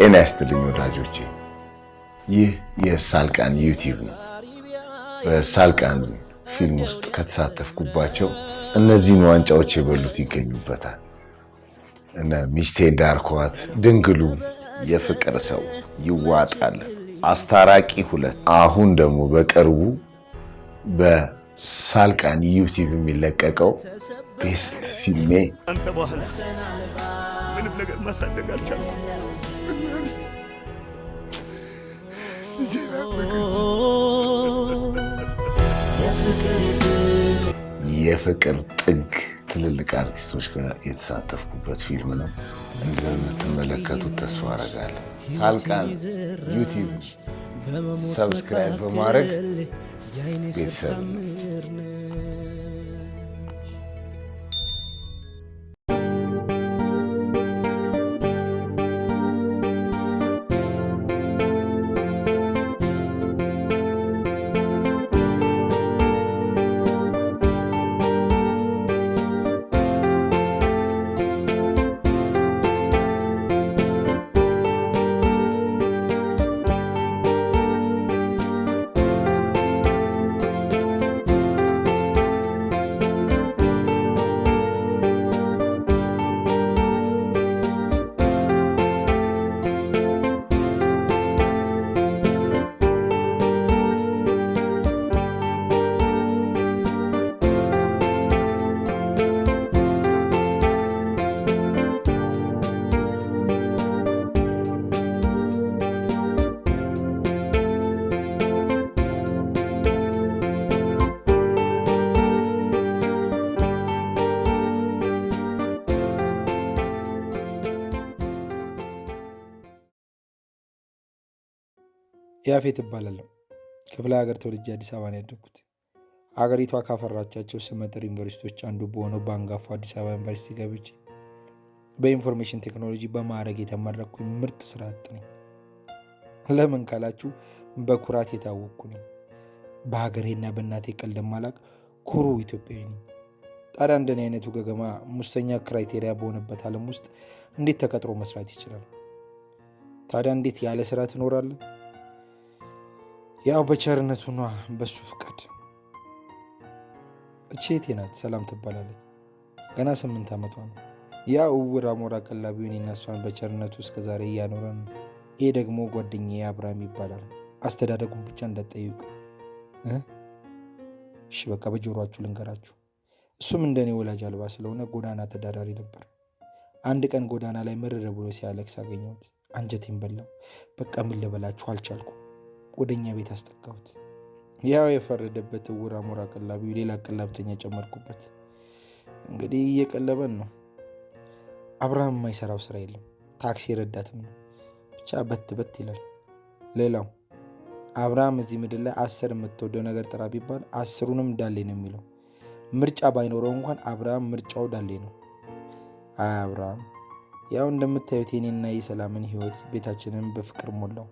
ጤና ይስጥልኝ ወዳጆቼ፣ ይህ የሳልቃን ዩቲዩብ ነው። በሳልቃን ፊልም ውስጥ ከተሳተፍኩባቸው እነዚህን ዋንጫዎች የበሉት ይገኙበታል። እነ ሚስቴን ዳርኳት፣ ድንግሉ፣ የፍቅር ሰው፣ ይዋጣል፣ አስታራቂ 2። አሁን ደግሞ በቅርቡ በሳልቃን ዩቲዩብ የሚለቀቀው ቤስት ፊልሜ አንተ በኋላ ምንም ነገር ማሳደግ አልቻልኩም። የፍቅር ጥግ ትልልቅ አርቲስቶች ጋር የተሳተፍኩበት ፊልም ነው። እንደምትመለከቱት ተስፋ አደርጋለሁ። ሳልቃን ዩቲዩብ ሰብስክራይብ በማድረግ ቤተሰብ ያፌት እባላለሁ። ክፍለ ሀገር ተወልጄ አዲስ አበባ ነው ያደግኩት። ሀገሪቷ ካፈራቻቸው ስመጥር ዩኒቨርሲቲዎች አንዱ በሆነው በአንጋፋው አዲስ አበባ ዩኒቨርሲቲ ገብቼ በኢንፎርሜሽን ቴክኖሎጂ በማዕረግ የተመረቅኩኝ ምርጥ ስራ አጥ ነኝ። ለምን ካላችሁ በኩራት የታወቅኩ ነኝ። በሀገሬና በእናቴ ቀልድ የማላቅ ኩሩ ኢትዮጵያዊ ነኝ። ታዲያ እንደኔ አይነቱ ገገማ ሙሰኛ ክራይቴሪያ በሆነበት ዓለም ውስጥ እንዴት ተቀጥሮ መስራት ይችላል? ታዲያ እንዴት ያለ ስራ ትኖራለህ? ያው በቸርነቱ ነዋ፣ በሱ ፍቃድ። እቼቴ ናት፣ ሰላም ትባላለች። ገና 8 ዓመቷ ነው። ያ እውር አሞራ ቀላቢውን እሷን በቸርነቱ እስከዛሬ እያኖረን ነው። ይሄ ደግሞ ጓደኛዬ አብርሃም ይባላል። አስተዳደጉን ብቻ እንዳትጠይቁ እሺ። በቃ በጆሮአችሁ ልንገራችሁ። እሱም እንደኔ ወላጅ አልባ ስለሆነ ጎዳና ተዳዳሪ ነበር። አንድ ቀን ጎዳና ላይ ምርር ብሎ ሲያለቅስ አገኘሁት። አንጀቴን በላው። በቃ ምን ልበላችሁ አልቻልኩም። ወደኛ ቤት አስጠጋሁት። ያው የፈረደበት እውር አሞራ ቀላቢው ሌላ ቀላብተኛ ጨመርኩበት። እንግዲህ እየቀለበን ነው። አብርሃም የማይሰራው ስራ የለም። ታክሲ ረዳትም ነው። ብቻ በት ይላል። ሌላው አብርሃም እዚህ ምድር ላይ 10 የምትወደው ነገር ጥራ ቢባል 10ሩንም ዳሌ ነው የሚለው። ምርጫ ባይኖረው እንኳን አብርሃም ምርጫው ዳሌ ነው። አይ አብርሃም፣ ያው እንደምታዩት የኔና የሰላምን ህይወት ቤታችንን በፍቅር ሞላው።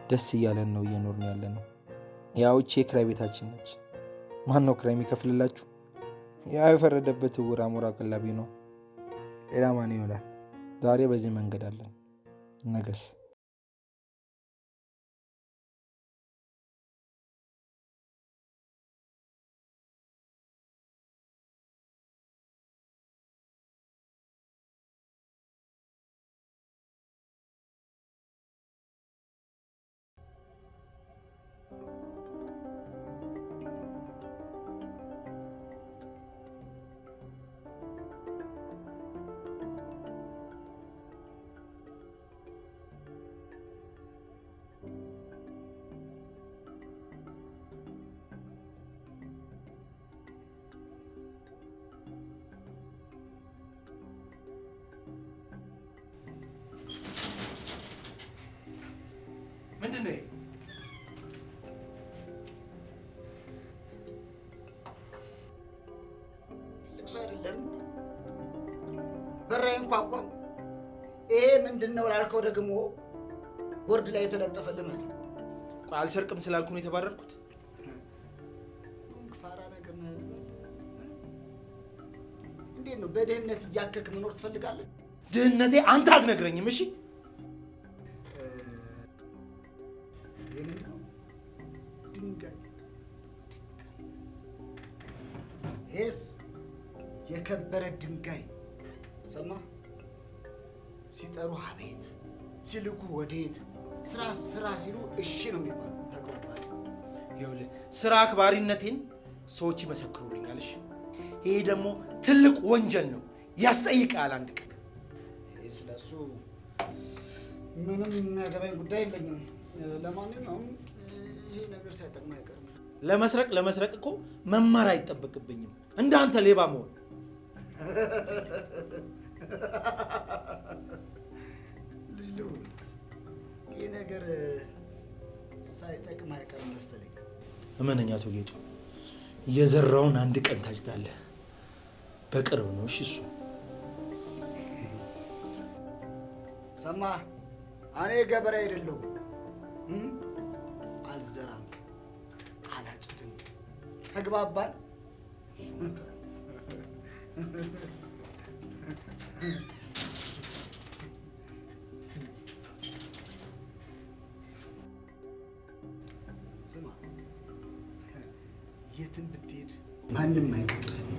ደስ እያለን ነው እየኖርን ያለ ነው። ያው እቺ የክራይ ቤታችን ነች። ማን ነው ክራይ የሚከፍልላችሁ? ያው የፈረደበት እውር አሞራ ቀላቢ ነው። ሌላ ማን ይሆናል? ዛሬ በዚህ መንገድ አለን፣ ነገስ ምንድን ነው? ትልቅ ሰው አይደለም። በራዬን ኳኳ። ይሄ ምንድን ነው ላልከው ደግሞ ቦርድ ላይ የተለጠፈልህ መሰለኝ። አልሰርቅም ስላልኩ ነው የተባረርኩት። ፋራ ነገር ነው። እንዴት ነው በድህነት እያከክ መኖር ትፈልጋለህ? ድህነቴ አንተ አትነግረኝም? እሺ ድንጋይ ሰማ ሲጠሩ አቤት ሲልኩ ወዴት ስራ ሲሉ እሺ ነው የሚባለው ተግባባል ይኸውልህ ስራ አክባሪነቴን ሰዎች ይመሰክሩልኛል እሺ ይሄ ደግሞ ትልቅ ወንጀል ነው ያስጠይቃል አንድ ቀን ስለሱ ምንም የሚያገባኝ ጉዳይ የለኝም ለማንኛውም ይሄ ነገር ሳይጠቅም አይቀርም ለመስረቅ እኮ መማር አይጠበቅብኝም እንዳንተ ሌባ መሆን ልጅ ነው ይሄ ነገር ሳይጠቅም አይቀርም መሰለኝ እመነኛ አቶ ጌጡ የዘራውን አንድ ቀን ታጭዳለህ በቅርብ ነው እሺ እሱ ሰማ እኔ ገበሬ አይደለሁ አልዘራም አላጭድም ተግባባን ስማ የትም ብትሄድ ማንም አይቀጥርህም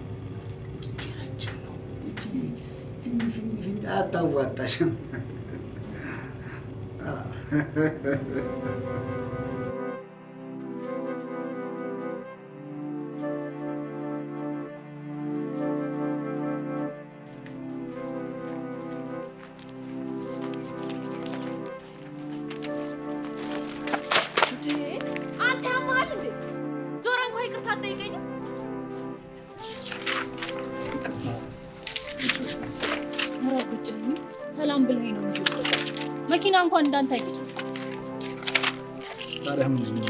ጭራችን ነው እቺ ፊኝ አታዋጣሽም ሰላም ብለኝ ነው እንጂ መኪና እንኳን እንዳንተ አይደል ታዲያ ምንድን ነው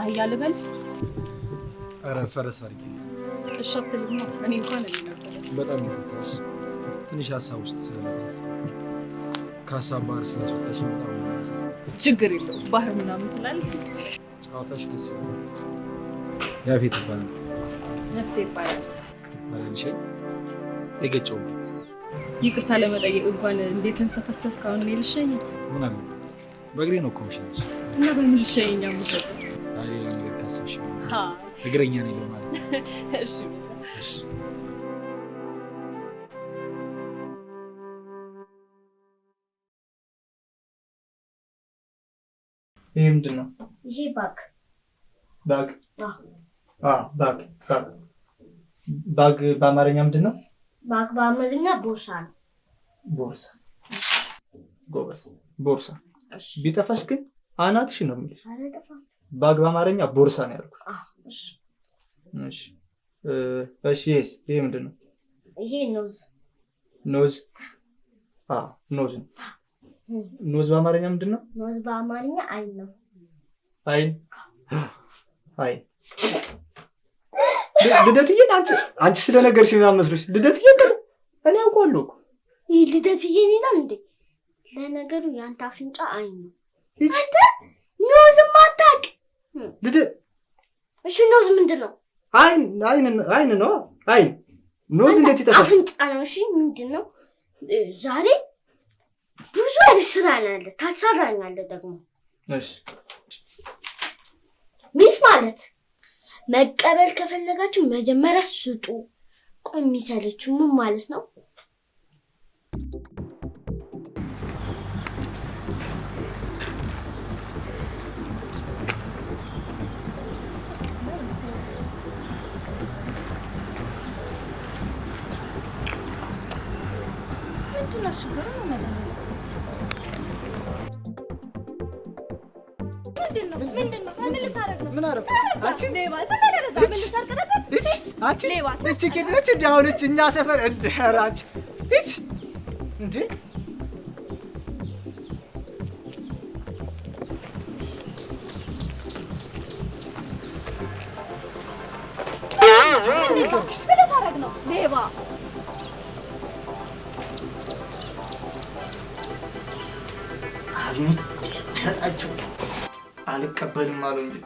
አህያ ልበል ኧረ ፈረስ አድርጊ ቅሻት ልማ እኔ እንኳን በጣም ይፈታሽ ትንሽ ሀሳብ ውስጥ ስለነበር ከሀሳብ ባህር ስላስወጣሽ በጣም ችግር የለውም ባህር ምናምን ትላለህ ጨዋታሽ ደስ ይላል ያፌት ይባላል ያፌት ይባላል አለልሽ የገጨውበት ይቅርታ ለመጠየቅ እንኳን እንዴት እንሰፈሰፍክ አሁን እኔ ልሸኝ ምን አለ በእግሬ ነው እኮ የምሸኝሽ እና በምን ልሸኝ አሙዘው አይ ሌላ ነገር ካሰብሽ እግረኛ ነኝ ለማለት እሺ እሺ ይሄ ምንድን ነው ይሄ ባግ ባግ በአማርኛ ምንድን ነው ባግ በአማርኛ ቦርሳ ነው ቦርሳ ጎበዝ ቦርሳ ቢጠፋሽ ግን አናትሽ ነው የሚልሽ ባግ በአማርኛ ቦርሳ ነው ያልኩሽ እሺ እሺ ይሄ ምንድን ነው ይሄ ኖዝ ኖዝ ኖዝ በአማርኛ ምንድን ነው ኖዝ በአማርኛ አይን ነው አይን ልደትዬ አንቺ ስለነገርሽ ምናምን መስሎሽ ልደትዬ ግን እኔ አውቀዋለሁ እኮ ይህ ልደትዬ ነው እንዴ ለነገሩ ያንተ አፍንጫ አይን ነው አንተ ኖዝም አታውቅ ልደት እሺ ኖዝ ምንድን ነው አይን ነው አይን ኖዝ እንዴት ይጠፋል አፍንጫ ነው እሺ ምንድን ነው ዛሬ ብዙ አይነት ስራ ነው ያለ ታሰራኛለህ ደግሞ እሺ ሚስ ማለት መቀበል ከፈለጋችሁ መጀመሪያ ስጡ ቆይ የሚሰለችው ምን ማለት ነው ምንድነው ችግሩ ነው መዳን ምንድነው ምን ልታረግ ነው ምን አረፍ አንቺ ሌባ ስለደረዛ ምን ልታርቅ ነበር አንቺ እቺ ከደች ዳውልች እኛ ሰፈር እንደራች እቺ እንዴ ምን ልታረግ ነው ሌባ አግኝቼ ሰጣችሁ አልቀበልም አሉ እንጂ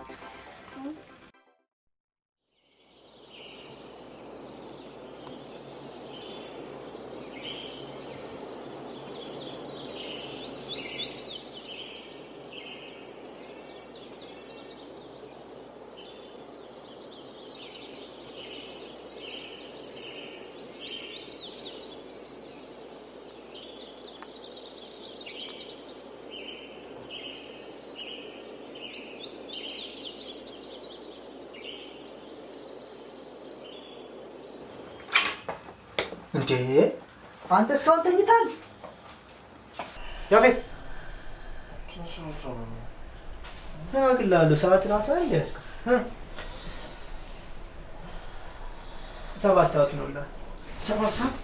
እንዴ አንተ እስካሁን ተኝታል? ያፌት ትንሽ ነው ምን አግላለሁ? ሰዓት ራሳ እንዲያስከ 7 ሰዓት ነው። 7 ሰዓት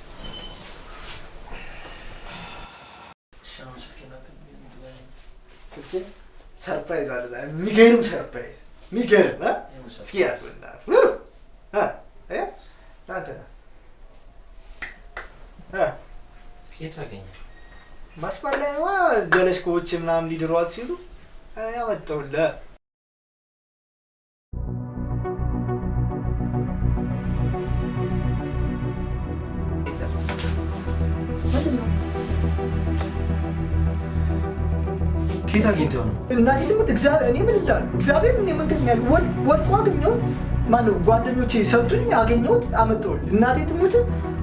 ሰርፕራይዝ አለ ዛሬ። የሚገርም ሰርፕራይዝ የሚገርም እስኪ ያልኩልህ አንተ ከየት አገኘ? ማስባል ላይ ነዋ። ጀለስኮዎች ምናምን ሊድሯት ሲሉ ያመጣሁልህ። ከየት አግኝተው ነው? እናቴ ትሙት እግዚአብሔር፣ እኔ ምን እላለሁ? እግዚአብሔር እኔ መንገድ ነው ያለው። ወድቆ አገኘሁት። ማነው ጓደኞቼ ሰጡኝ፣ አገኘሁት፣ አመጣሁልህ። እናቴ ትሙት።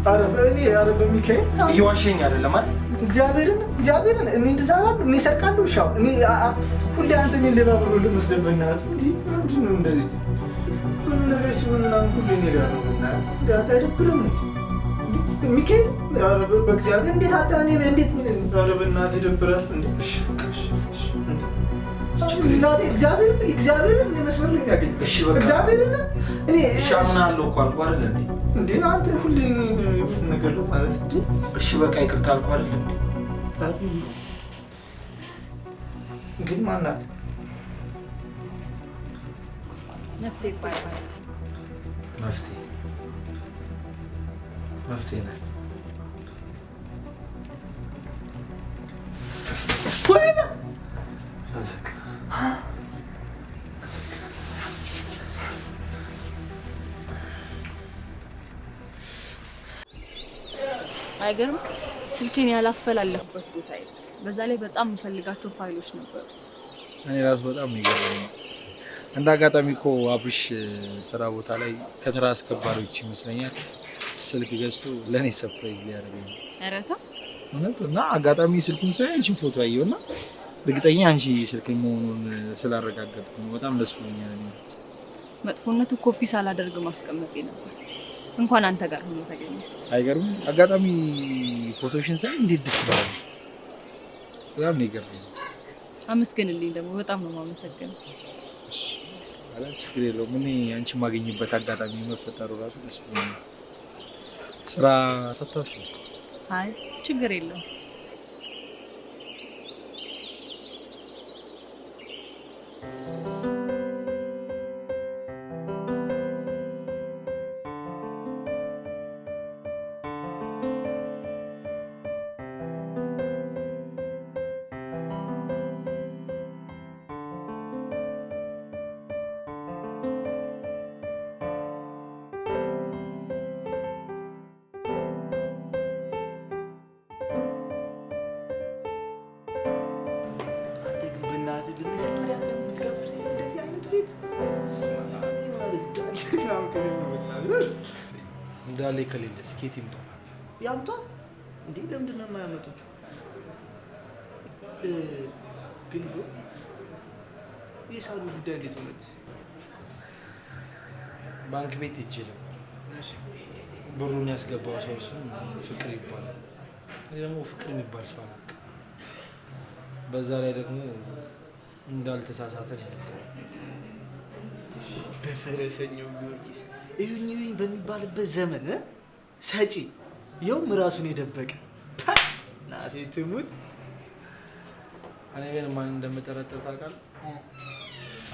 ኧረ እኔ ኧረ በሚካኤል እየዋሸኝ አይደለም አይደል? እግዚአብሔርን እኔ እንደዛ አላለሁ። እኔ እሰርቃለሁ? እሺ አሁን እኔ ሁሌ አንተ እኔን ሌባ ብሎ ልመስለህ በእናትህ። እንዲህ ምንድን ነው እንደዚህ ሁሉ ነገር ሲሆን ምናምን ሁሌ እኔ ጋር ነው በእናትህ። አንተ አይደብርም ሚካኤል? ኧረ በእግዚአብሔር እንዴት አታ እኔ እንዴት ኧረ በእናትህ ይደብራል እንዴ! እናቴ እግዚአብሔርን እኔ መስመር ላይ ያገኘው። እሺ በቃ እግዚአብሔርን እኔ እሺ አምናለሁ እኮ አልኩህ አይደል እንዴ? እንዴ አንተ ሁሌ ነገር ነው ማለት እንዴ? እሺ በቃ ይቅርታ አልኩህ አይደል እንዴ? ግን ማናት? መፍትሄ ናት። አይገርም? ስልኬን ያላፈላለኩበት ቦታ የለም። በዛ ላይ በጣም የምፈልጋቸው ፋይሎች ነበሩ። እኔ ራሱ በጣም ይገርመኝ። እንደ አጋጣሚ እኮ አብርሽ ስራ ቦታ ላይ ከተራ አስከባሪዎች ይመስለኛል ስልክ ገዝቶ ለእኔ ሰርፕራይዝ ሊያደርገኝ ነው። ኧረ ተው እውነት። እና አጋጣሚ ስልኩን ሳይ አንቺን ፎቶ አየሁና እርግጠኛ አንቺ ስልክ መሆኑን ስላረጋገጥኩ ነው። በጣም ደስ ብሎኛል። መጥፎነቱ ኮፒ ሳላደርግ ማስቀመጤ ነበር። እንኳን አንተ ጋር ሆኖ ተገኘ። አይገርም? አጋጣሚ ፎቶሽን ሳይ እንዴት ደስ ይላል። በጣም ነው የገረመኝ። አመስግንልኝ ደግሞ በጣም ነው የማመሰግነው። አላ ችግር የለውም። እኔ አንቺ ማገኝበት አጋጣሚ መፈጠሩ ራሱ ደስ ብሎኛል። ስራ ፈታሽ? አይ ችግር የለውም። እንዳለ ከሌለስ ኬት ይምጣ? ያምጣ እንዴ? ለምንድን ነው የማያመጡት? ግን የሳሉ ጉዳይ እንዴት ሆነች? ባንክ ቤት ይችላል። ብሩን ያስገባው ሰው እሱ ፍቅር ይባላል። እኔ ደግሞ ፍቅር የሚባል ሰው አላውቅም። በዛ ላይ ደግሞ እንዳልተሳሳተ ነው ያለው። በፈረሰኛው ጊዮርጊስ እዩኝ በሚባልበት ዘመን ሰጪ ይኸውም ራሱን የደበቀ ናቴ ትሙት። እኔ ግን ማን እንደምጠረጥር ታውቃለህ?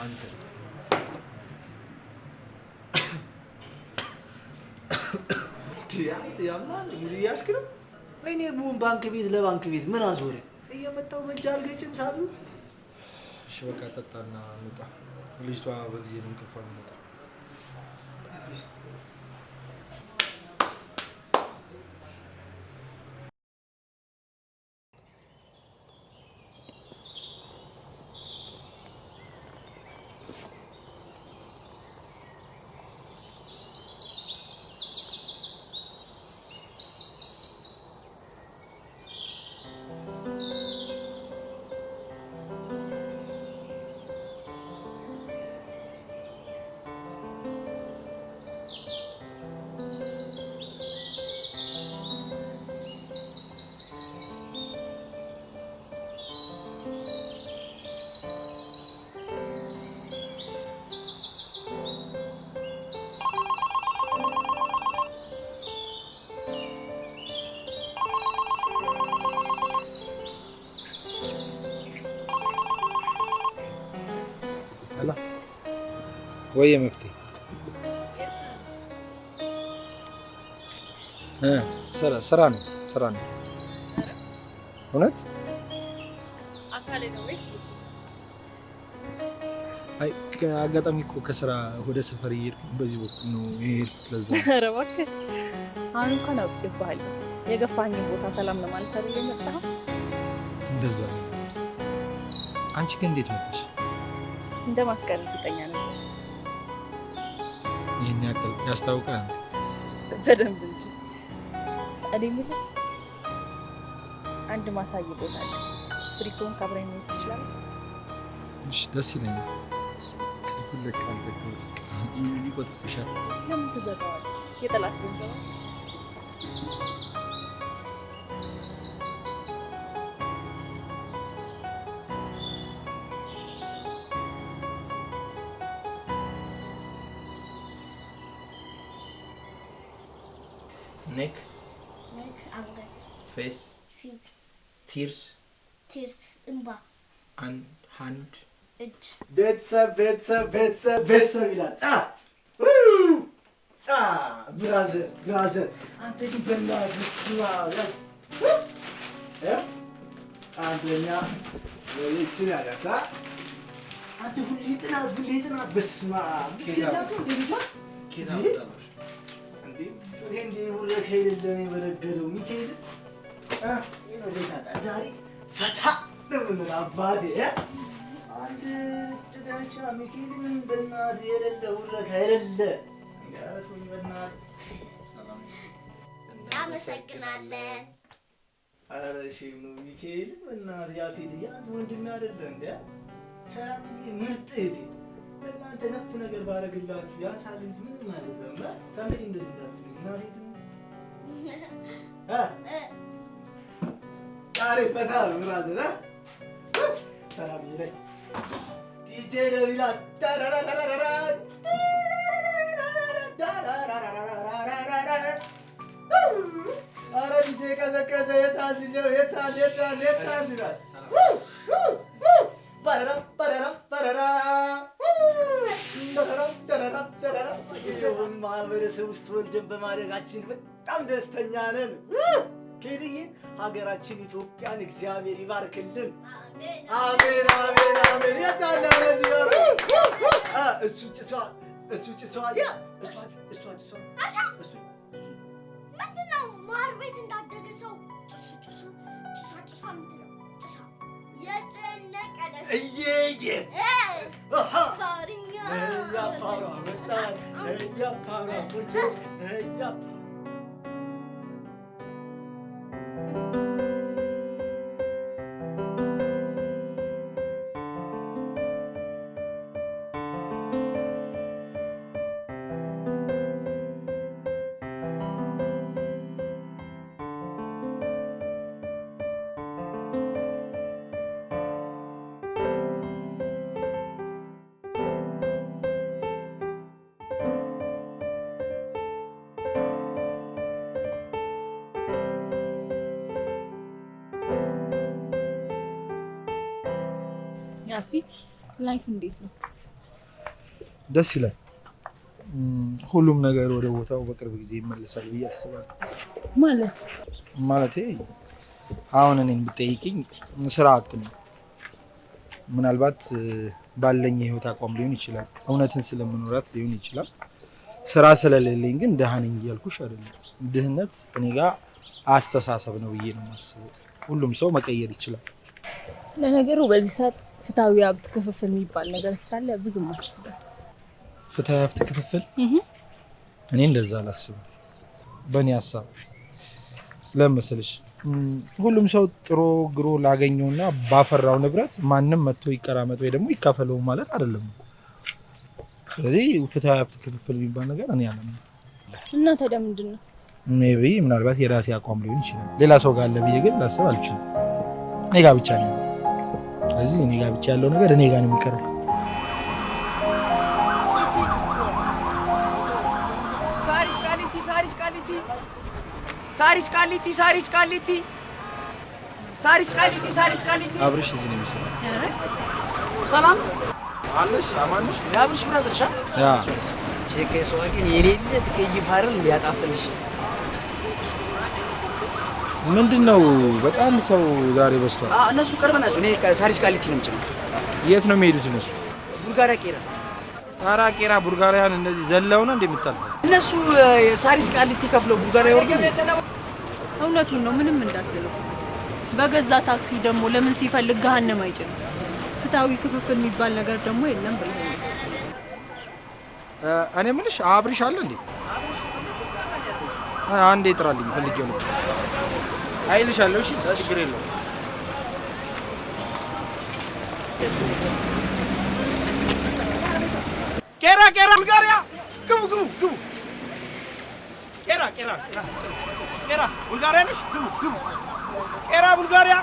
አንተ። አንተ ያማል ሙሉ ያስክ ነው። እኔ ቡን ባንክ ቤት ለባንክ ቤት ምን አዞረኝ? እየመጣው በእጅ አልገጭም ሳሉ። እሺ በቃ ጠጣና እንውጣ። ልጅቷ በጊዜ ነው እንቅልፏ የሚመጣው። ወይ መፍትሄ ስራ ነው እውነት አካሌ ነው ወይ? አይ አጋጣሚ እኮ ከስራ ወደ ሰፈር እየሄድኩ በዚህ በኩል ነው የሄድኩት። ለዛ ኧረ እባክህ አሁን እንኳን አውቄብሃለሁ። የገፋኝን ቦታ ሰላም ለማለት አይደል የመጣኸው? እንደዛ ነው። አንቺ ግን እንዴት መጣሽ? እንደማትቀር እርግጠኛ ነኝ። ይህን ያክል ያስታውቃል? በደንብ እንጂ። እኔ የምልህ አንድ ማሳይ ቦታ አለ። ፍሪኮን ካብራኝ ነው ትችላለህ? እሺ ደስ ይለኛል። ስልኩን ለካ አልዘጋሁት ይቆጥብሻል። ለምን ትዘጋዋለህ? የጠላት ገንዘብ neck, አንገት፣ face, ፊት፣ tears, እንባ፣ and hand. እጅ። ቤተሰብ ይላል። ብራዘር አንተ ግን በእናትህ ስማ፣ ያዝ አንደኛ ወይችን ያለታ አንተ ሁሌ ጥናት በስማ ኬታቱ እንዴ ውረህ ሄደለን የበረገደው ሚካኤል ዛሬ ፈታ ለምን አባቴ አንድ ጥዳቻ ሚካኤልን በእናትህ የሌለ ውረህ የሌለ ያረቱኝ በእናትህ እናመሰግናለን። ኧረ ሼም ነው ሚካኤልን በእናትህ ያፌት ያንተ ወንድሜ አይደለ እንዴ? ሰላምዬ ምርጥ እህቴ በእናንተ ነፍ ነገር ባረግላችሁ ያንሳል እንጂ ምንም አይበዛም። ከእንግዲህ እንደዚህ እንዳትሉኝ እናቴ ዛሬ ፈታ ነው ብራዘር። ሰላምዬ ላይ ዲጄ ነው ይላል። ኧረ ዲጄ ቀዘቀዘ። የታል ዲጄው? የታል ይላል። ይሁን ማህበረሰብ ውስጥ ወልደን በማደጋችን በጣም ደስተኛ ነን። ኬድዬን ሀገራችን ኢትዮጵያን እግዚአብሔር ይባርክልን። አሜን አሜን አሜን። የታለ ለዚህ ጋር እሱ ጭሷ ምንድነው? ማር ቤት እንዳደገ ሰው ጭሳ የምትለው ጭሳ የጨነቀ እየየ ፋሪኛ እያፋራ ወጣት እያፋራ ቆንጆ እያፋራ ያፊ ላይፍ እንዴት ነው? ደስ ይላል። ሁሉም ነገር ወደ ቦታው በቅርብ ጊዜ ይመለሳል ብዬ አስባለሁ። ማለቴ አሁን እኔን ብትጠይቂኝ ስራ አጥ ነኝ። ምናልባት ባለኝ የህይወት አቋም ሊሆን ይችላል፣ እውነትን ስለምኖራት ሊሆን ይችላል። ስራ ስለሌለኝ ግን ደሃ ነኝ እያልኩሽ አይደለም። ድህነት እኔ ጋር አስተሳሰብ ነው ብዬ ነው የማስበው። ሁሉም ሰው መቀየር ይችላል። ለነገሩ በዚህ ሰዓት ፍትሃዊ ሀብት ክፍፍል የሚባል ነገር ስላለ ብዙም አትስበል። ፍትሃዊ ሀብት ክፍፍል እኔ እንደዛ አላስብም። በእኔ ሀሳብ ለምስልሽ ሁሉም ሰው ጥሮ ግሮ ላገኘውና ባፈራው ንብረት ማንም መጥቶ ይቀራመጥ ወይ ደግሞ ይካፈለው ማለት አይደለም። ስለዚህ ፍትሃዊ ሀብት ክፍፍል የሚባል ነገር እኔ አላምንም። እና ታዲያ ምንድን ነው? ሜቢ ምናልባት የራሴ አቋም ሊሆን ይችላል። ሌላ ሰው ጋር አለ ብዬ ግን ላስብ አልችልም። እኔ ጋር ብቻ ነው። ስለዚህ እኔ ጋር ብቻ ያለው ነገር እኔ ጋር ነው የሚቀረው። ሳሪስ ቃሊቲ አብርሽ እዚህ ነው የሚሰራው። ሰላም አለሽ አማንሽ ያብርሽ ብራዘርሻ ያ ቼክ ሰው ግን የሌለ ትከይፋርን ሊያጣፍጥልሽ ምንድነው በጣም ሰው ዛሬ በስቷል እነሱ ቅርብ ናቸው እኔ ሳሪስ ቃሊቲ ነው የምጭነው የት ነው የሚሄዱት እነሱ ቡልጋሪያ ቄራ ታራ ቄራ ቡልጋሪያን እንደዚህ ዘለው ነው እንደምታልፈው እነሱ ሳሪስ ቃሊቲ ከፍለው ቡልጋሪያ ወርዱ እውነቱን ነው ምንም እንዳትለው በገዛ ታክሲ ደግሞ ለምን ሲፈልግ ገሃነም አይጭንም ፍታዊ ክፍፍል የሚባል ነገር ደግሞ የለም ብለህ እኔ ምንሽ አብርሽ አለ እንዴ አንዴ ጥራልኝ ፈልጌው ነው አይልሻለሁ እሺ ችግር የለውም ቄራ ቡልጋሪያ ግቡ ቄራ ቡልጋሪያ ነሽ ግቡ ቄራ ቡልጋሪያ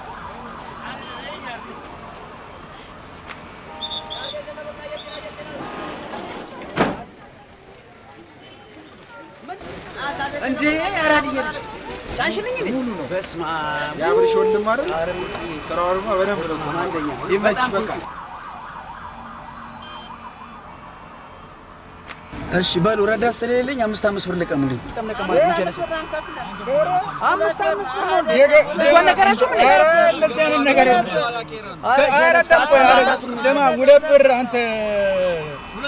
እንዴ አራድዬ ልጅ ጫንሽልኝ እንዴ ሙሉ ነው በስማ ያብርሽ ወንድም አይደል ስራውማ በደንብ ነው አንደኛ ይመችሽ በቃ እሺ በሉ ረዳት ስለሌለኝ 5 ብር ልቀሙልኝ ልቀም ማለት ነው ጀለስ 5 ብር ነው ልጇን ነገራችሁ ምን ኧረ እንደዚህ አይነት ነገር ስማ 2 ብር አንተ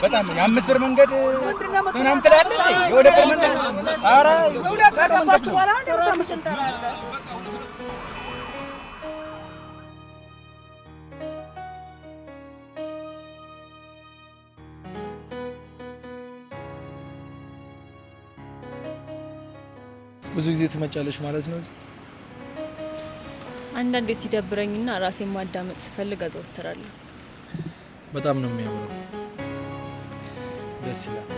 በጣም 5 ብር መንገድ ምናምን ትላለህ የ2 ብር መንገድ ኧረ ሁለት ካደረጋችሁ በኋላ አንተ በጣም ብዙ ጊዜ ትመጫለሽ ማለት ነው አንዳንዴ ሲደብረኝና ራሴን ማዳመጥ ስፈልግ አዘወትራለሁ በጣም ነው የሚያምረው ደስ ይላል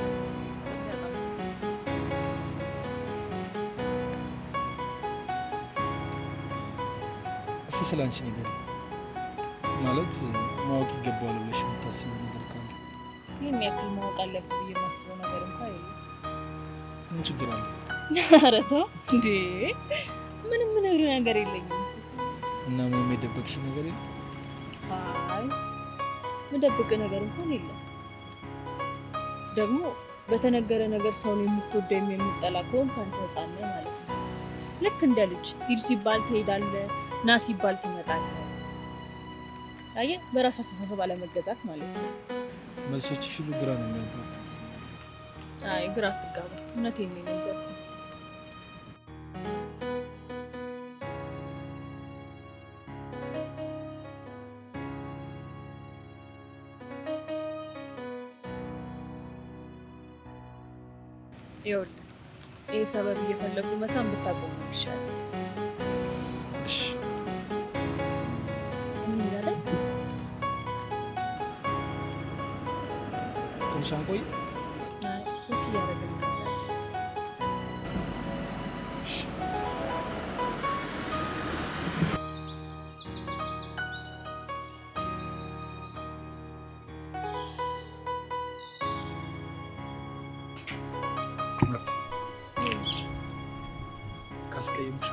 እስቲ ስላንቺ ነገር ማለት ማወቅ ይገባዋል ብለሽ የምታስበው ነገር ካለ ይህን ያክል ማወቅ አለብህ ብዬ የማስበው ነገር እንኳን የለም ምን ችግር አለ ኧረ ተው እንዴ ምንም ነገር የለኝም እና ምንም የደበቅሽ ነገር የለም አይ መደበቅ ነገር እንኳን የለም ደግሞ በተነገረ ነገር ሰውን የምትወደው የምትጠላ ከሆንክ አንተ ህፃን ነህ ማለት ነው ልክ እንደ ልጅ ሂድ ሲባል ትሄዳለህ ና ሲባል ትመጣለህ አየህ በራስ አስተሳሰብ አለመገዛት ማለት ነው መልሶችሽ ሁሉ ግራ ነው የሚያጋቡት አይ ግራ አትጋባ እውነቴን ነው የነገርኩህ ይኸውልህ ይህ ሰበብ እየፈለጉ መሳም ብታቆሙ ይሻላል እሺ እንሄዳለን ትንሽ አንቆይ አይ ወክ እያደረግን ነው ካስቀየምሽ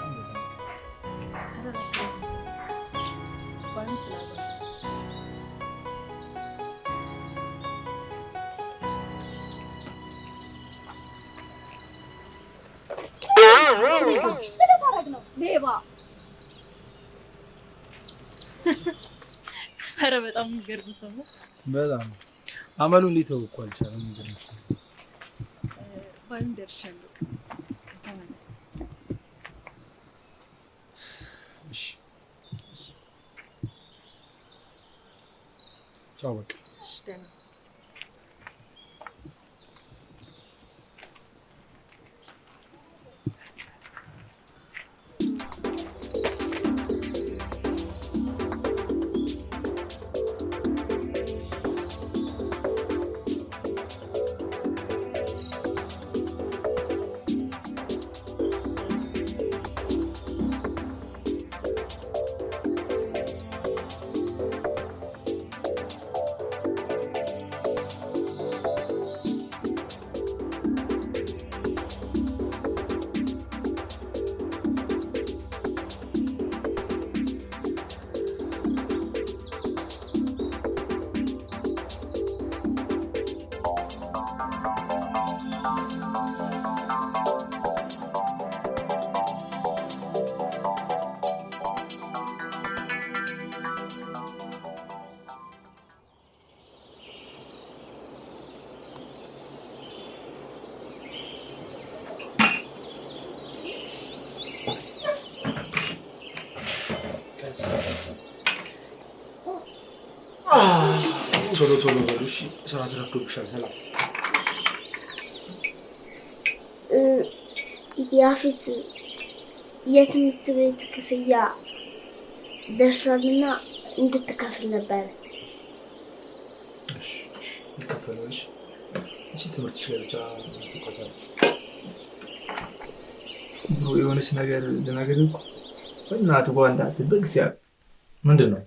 ኧረ በጣም የሚገርም ሰው ነው በጣም አመሉን ሊተው እኮ አልቻለም እንግዲህ ባይን ደርሻለሁ እሺ ቻው በቃ ቶሎ ቶሎ በሉ እሺ፣ ሰዓት ረፍዶብሻል። ሰላም ያፌት የትምህርት ቤት ክፍያ ደርሷልና እንድትከፍል ነበር። እሺ ይከፈለሽ። እሺ ትምህርትሽ ላይ ብቻ ትቆጣለሽ። ድሮ የሆነች ነገር ልነግርህ እኮ በእናትህ ጓንዳ አትበግ ሲያል ምንድን ነው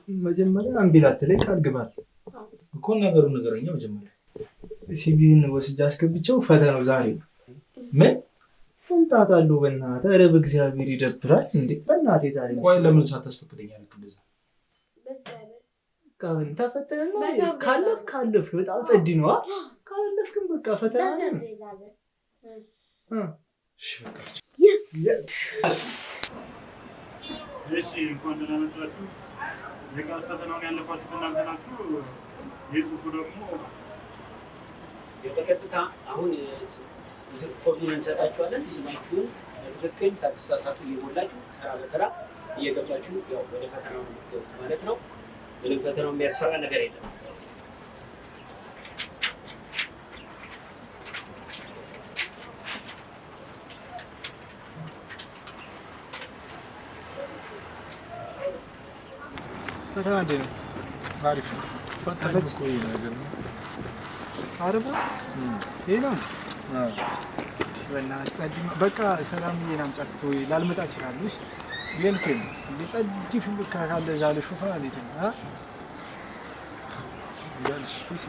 መጀመሪያ አምቢላት ላይ ቃል ግባት እኮ ነገሩን ንገረኛ። መጀመሪያ ሲቪን ወስጄ አስገብቼው ፈተናው ዛሬ ምን ፍንጣት አለው በእናትህ። ኧረ በእግዚአብሔር ይደብራል እንዴ በእናትህ። ዛሬ ቆይ ለምን ሳታስፈቅደኝ አልክ እንደዛ? ቃል ተፈተነና ካለፍክ በጣም ጸዲ ነው። ካላለፍክም በቃ ፈተና ነው። እሺ በቃ እሺ እንኳን ደህና መጣችሁ። የቃል ፈተናውን ያለፋችሁት እናንተ ናችሁ። የጽሁፉ ደግሞ በቀጥታ አሁን ፎርሙን እንሰጣችኋለን። ስማችሁን በትክክል ሳትሳሳቱ እየሞላችሁ ተራ በተራ እየገባችሁ ያው ወደ ፈተናው የምትገቡት ማለት ነው። ምንም ፈተናው የሚያስፈራ ነገር የለም። ፈተና እንዴት ነው? አሪፍ ነው። ፈተና እኮ ይሄ ነገር ነው። አረባ ይሄ ነው። በእናትህ ጸዲ በቃ ሰላምዬን አምጫት እኮ ላልመጣ እችላለሁ። እሺ ሌልቴን እንደ ጸዲ ፍልካ ካለ ዛለ ሹፋ እንዴት ነው? ያልሽ ፊስ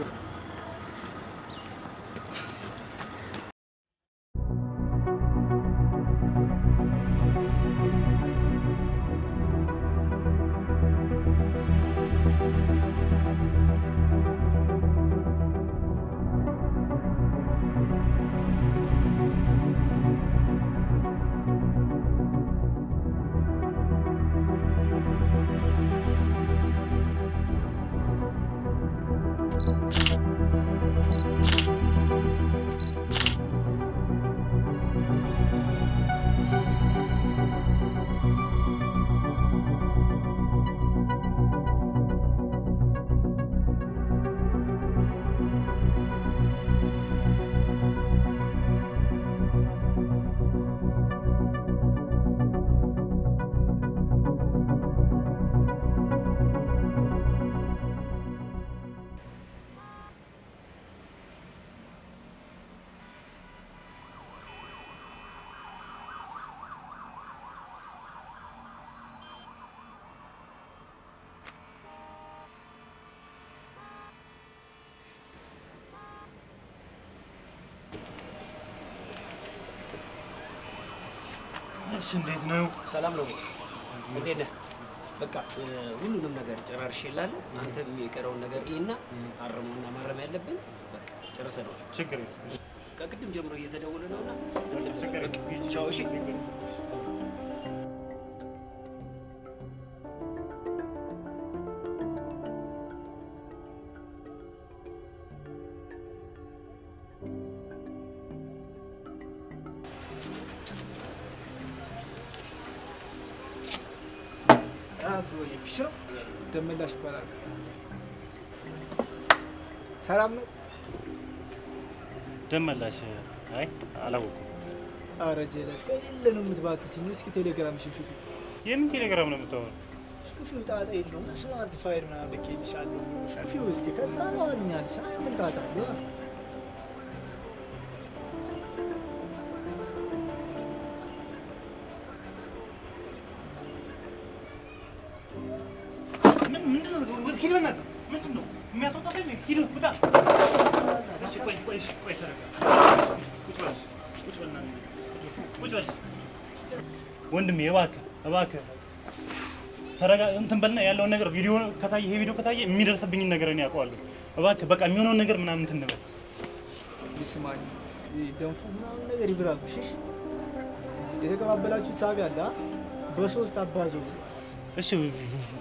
እሺ እንዴት ነው? ሰላም ነው። እንዴት ነህ? በቃ ሁሉንም ነገር ጨራርሼልሃለሁ። አንተ የሚቀረውን ነገር ይሄና አረሙና ማረም ያለብን በቃ ጨርሰናል። ችግር የለም። ከቅድም ጀምሮ እየተደወለ ነውና ችግር የለም። ቻው። እሺ ቢስራ ደመላሽ ይባላል። ሰላም ነው ደመላሽ? አይ አላወኩም። ኧረ ጀለስ ከሌለ ነው የምትባትችኝ። እስኪ ቴሌግራም ሹፊ። የምን ቴሌግራም ነው የምታወራው? ሹፊው ጣጣ የለውም። ስማርት ፋይል ምናምን ልኬልሻለሁ። ሹፊው እስኪ ከዛ አዋርኛልሽ። አይ ምን ጣጣ አለው? ወንድሜ እባክህ ተረጋ። እንትን በልና ያለውን ነገር ቪዲዮ ከታየ ይሄ ቪዲዮ ከታየ የሚደርስብኝን ነገር እኔ አውቀዋለሁ። እባክህ በቃ የሚሆነውን ነገር ምናምን እንትን እንበል። ይስማኝ ደንፉ ምናምን ነገር ይብራብሽ። እሺ የተቀባበላችሁት ሳቢ አለ በሶስት አባዞ። እሺ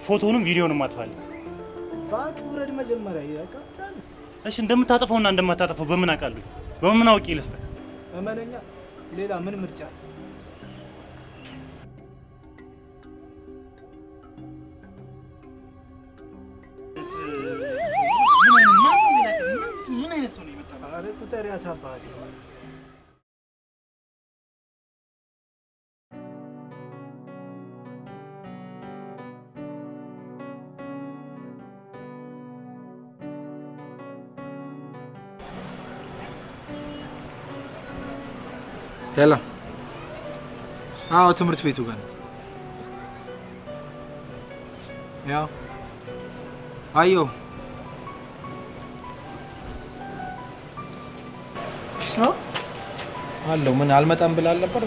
ፎቶውንም ቪዲዮንም አጥፋልኝ። እባክህ ውረድ መጀመሪያ ይያቃታል። እሺ እንደምታጠፈውና እንደማታጠፈው በምን አውቃለሁ? በምን አውቄ ልስጥህ? እመነኛ ሌላ ምን ምርጫ ጥሪያት አባቴ። ሄሎ። አዎ ትምህርት ቤቱ ጋር ነው። ያው አየሁ። ፊስ ነው አለው። ምን አልመጣም ብላ አልነበር?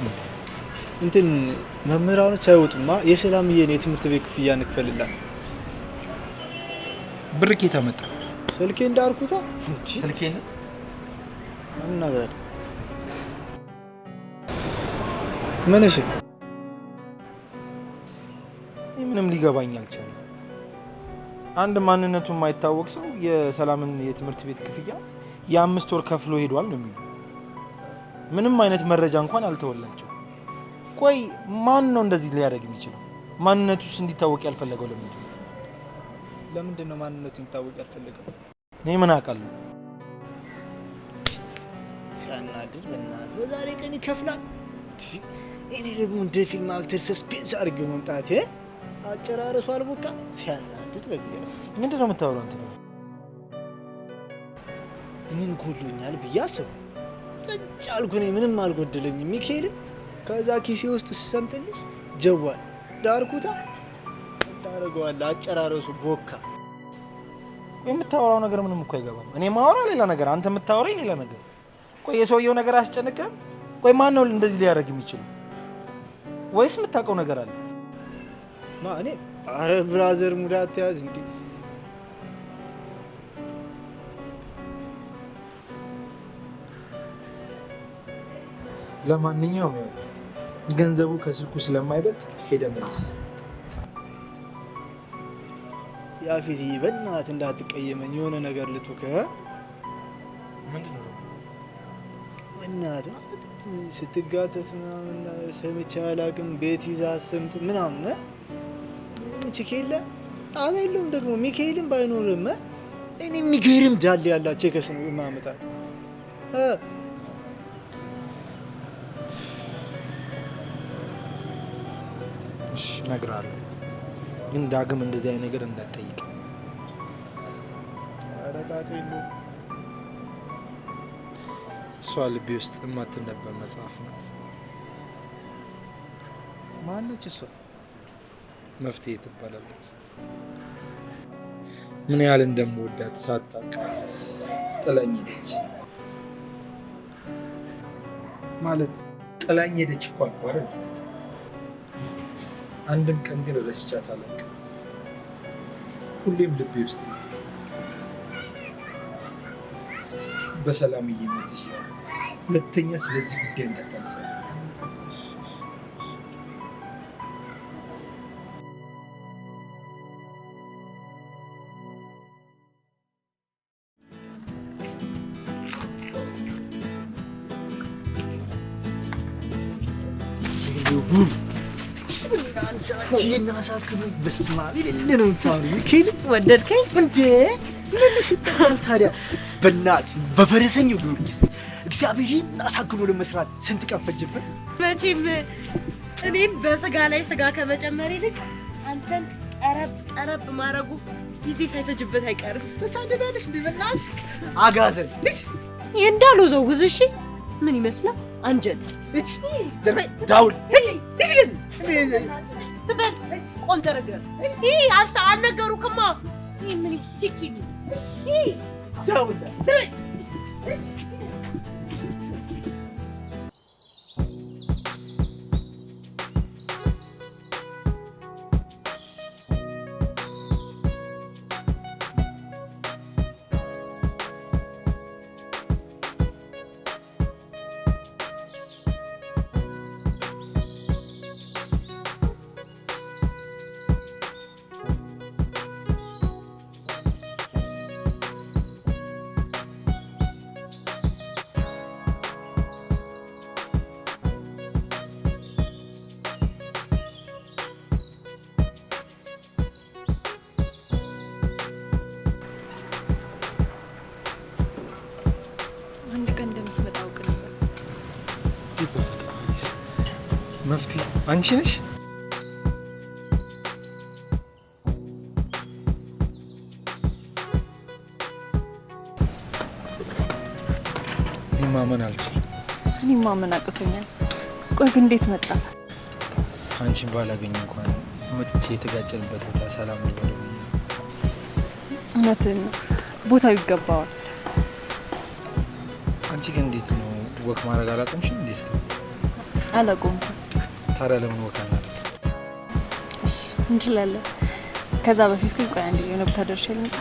እንትን መምህራኖች አይወጡማ። የሰላምዬን የትምህርት ቤት ክፍያ እንክፈልላት። ብር ኬት አመጣ? ስልኬ እንዳርኩታ ስልኬን እና ጋር ምን? እሺ ምንም ሊገባኝ አልቻለም። አንድ ማንነቱ የማይታወቅ ሰው የሰላምን የትምህርት ቤት ክፍያ የ5 ወር ከፍሎ ሄዷል ነው የሚሉ። ምንም አይነት መረጃ እንኳን አልተወላቸው። ቆይ ማን ነው እንደዚህ ሊያደርግ የሚችለው? ማንነቱስ እንዲታወቅ ያልፈለገው ለምንድን ነው? ለምንድን ነው ማንነቱ እንዲታወቅ ያልፈለገው? እኔ ምን አውቃለሁ? ሲያናድድ በእናትህ በዛሬ ቀን ይከፍላል። እኔ ደግሞ እንደ ፊልም አክተር ሰስፔንስ አድርጌ መምጣት አጨራረሱ አልቦካ። ሲያናድድ በእግዚአብሔር። ምንድን ነው የምታወራው አንተ? ምን ጎሎኛል ብዬ አሰብኩ። ጠጭ አልኩ። እኔ ምንም አልጎደለኝም ሚካኤል። ከዛ ኪሴ ውስጥ ስሰምጥልሽ ጀዋል ዳርኩታ ታደርገዋለህ። አጨራረሱ ቦካ። የምታወራው ነገር ምንም እኮ አይገባም። እኔ ማወራ ሌላ ነገር፣ አንተ የምታወራኝ ሌላ ነገር። ቆይ የሰውየው ነገር አያስጨንቅም? ቆይ ማን ነው እንደዚህ ሊያደርግ የሚችለው? ወይስ የምታውቀው ነገር አለ? እኔ አረ ብራዘር ሙድ አትያዝ እንዴ። ለማንኛውም ያው ገንዘቡ ከስልኩ ስለማይበልጥ ሄደ መልስ። ያፊት በእናትህ እንዳትቀየመኝ፣ የሆነ ነገር ልትወከ ምንድነው? በእናትህ ስትጋተት ምናምን ሰምቼ አላውቅም። ቤት ይዛ ስምት ምናምን ቺኬለ ጣላ የለውም ደግሞ ሚካኤልም ባይኖርም እኔ የሚገርም ዳሌ ያላቸው ከስ ነው የማመጣው። እሺ እነግርሃለሁ፣ ግን ዳግም እንደዚህ አይነት ነገር እንዳትጠይቅ። ኧረ ጣጣ የለውም። እሷ ልቤ ውስጥ የማትነበብ መጽሐፍ ናት። ማነች እሷ? መፍትሄ ትባላለች። ምን ያህል እንደምወዳት ሳታውቅ ጥላኝ ሄደች። ማለት ጥላኝ ሄደች እኮ አልኳት። አንድም ቀን ግን ረስቻት አላውቅም። ሁሌም ልቤ ውስጥ ናት። በሰላምዬ ሞት ይሻላል። ሁለተኛ ስለዚህ ጉዳይ እንዳታነሳ። እናሳክሉ በስማ ቢልል ነው ታሪ ሚካኤል። ወደድከኝ እንዴ? ምን ልሽጠቀም ታዲያ? በእናትህ በፈረሰኛው ጊዮርጊስ እግዚአብሔር እናሳክሎ ለመስራት ስንት ቀን ፈጅብን። መቼም እኔም በስጋ ላይ ስጋ ከመጨመር ይልቅ አንተን ጠረብ ማድረጉ ጊዜ ሳይፈጅበት አይቀርም። ተሳደበልሽ እንዴ? በእናትህ አጋዘን እንዳለው ዘውዝ። እሺ ምን ይመስላል? አንጀት እቺ ዘርበይ ዳውል እቺ ዝበል ቆንተረገር አልነገሩክማ። ምን ሲኪሉ ዳውል ዘርበይ አንቺ ነሽ? ማመን አልችልም። እኔ ማመን አቅቶኛል። ቆይ ግን እንዴት መጣ? አንቺን ባላገኝ እንኳን መጥቼ የተጋጨንበት ቦታ ሰላም ነው። እውነትህን ነው፣ ቦታው ይገባዋል። አንቺ ግን እንዴት ነው ወክ ማድረግ አላቆምሽም? እንዴት ነው? አላቆምኩም። ታዲያ ለምን ወክ አናደርግ? እሺ እንችላለን። ከዛ በፊት ግን ቆይ አንዴ የሆነ ቦታ ደርሼ ልምጣ።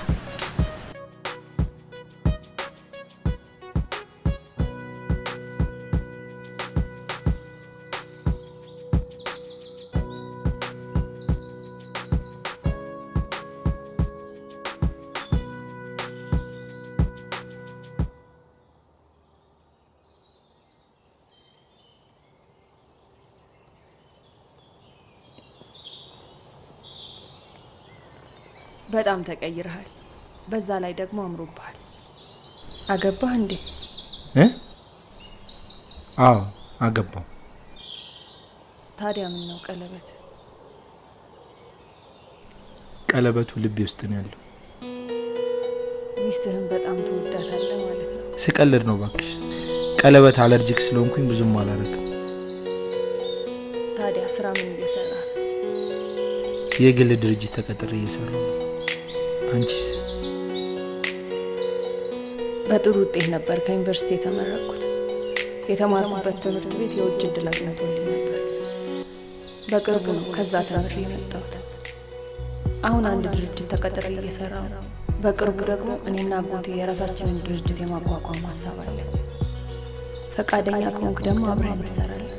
በጣም ተቀይረሃል። በዛ ላይ ደግሞ አምሮብሃል። አገባህ እንዴ? አዎ አገባው። ታዲያ ምን ነው ቀለበት? ቀለበቱ ልቤ ውስጥ ነው ያለው። ሚስትህን በጣም ትወዳታለህ ማለት ነው? ስቀልድ ነው እባክሽ። ቀለበት አለርጂክ ስለሆንኩኝ ብዙም አላረግም። ታዲያ ስራ ምን እየሰራ? የግል ድርጅት ተቀጥሬ እየሰራሁ ነው። አንቺስ? በጥሩ ውጤት ነበር ከዩኒቨርሲቲ የተመረቅኩት። የተማርኩበት ትምህርት ቤት የውጭ እድል አግኝቶልኝ ነበር። በቅርቡ ነው ከዛ ተምሬ የመጣሁት። አሁን አንድ ድርጅት ተቀጥሬ እየሰራሁ ነው። በቅርቡ ደግሞ እኔና አጎቴ የራሳችንን ድርጅት የማቋቋም ሀሳብ አለ። ፈቃደኛ ከሆንክ ደግሞ አብረን እንሰራለን።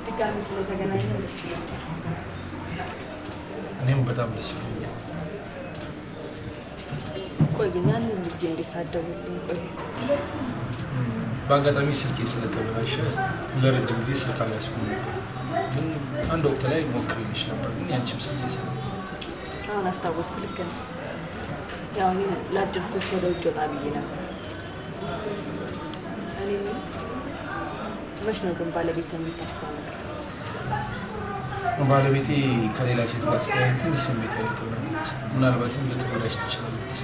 ድጋሚ ስለተገናኘን ደስ ብሎኛል። እኔም በጣም ደስ ብሎኛል። ቆይ ግን ያንን ልጅ እንዲሳደቡልኝ ቆይ በአጋጣሚ ስልኬ ስለተበላሸ ለረጅም ጊዜ ስልክ አልያዝኩም ነበር። ግን አንድ ወቅት ላይ ሞክሬልሽ ነበር፣ ግን ያንቺም ስልክ ይሰራ። አሁን አስታወስኩ። ልክ ነው። ያው እኔም ለአጭር ኮርስ ወደ ውጭ ወጣ ብዬ ነበር። እኔ መች ነው ግን ባለቤት የምታስተዋወቅ? ባለቤቴ ከሌላ ሴት ጋር ስተያየት ትንሽ ስሜታዊ ትሆናለች። ምናልባትም ልትጎዳሽ ትችላለች።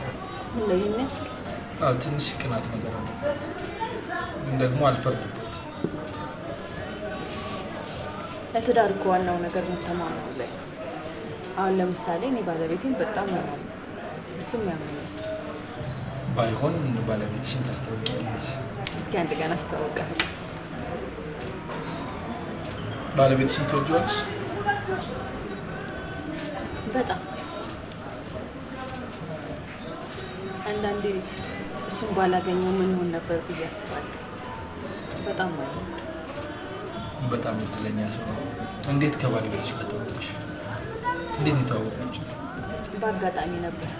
እንደይነ ትንሽ ቅናት ነገር አለ፣ ግን ደግሞ አልፈርድበት። ለትዳር እኮ ዋናው ነገር መተማመኑ ላይ። አሁን ለምሳሌ እኔ ባለቤቴን በጣም ነው እሱም ያምነኛል። ባይሆን ባለቤትሽን ታስተዋውቂያለሽ? እስኪ አንድ ቀን አስተዋውቃለሁ። ባለቤትሽን ትወጂዋለሽ? በጣም አንዳንዴ እሱን ባላገኘው ምን ይሆን ነበር ብዬ አስባለሁ። በጣም ማለት በጣም እድለኛ ሰው ነው። እንዴት ከባለቤትሽ ጋር ተዋወቅሽ? እንዴት ነው ተዋወቃችሁ? በአጋጣሚ ነበር።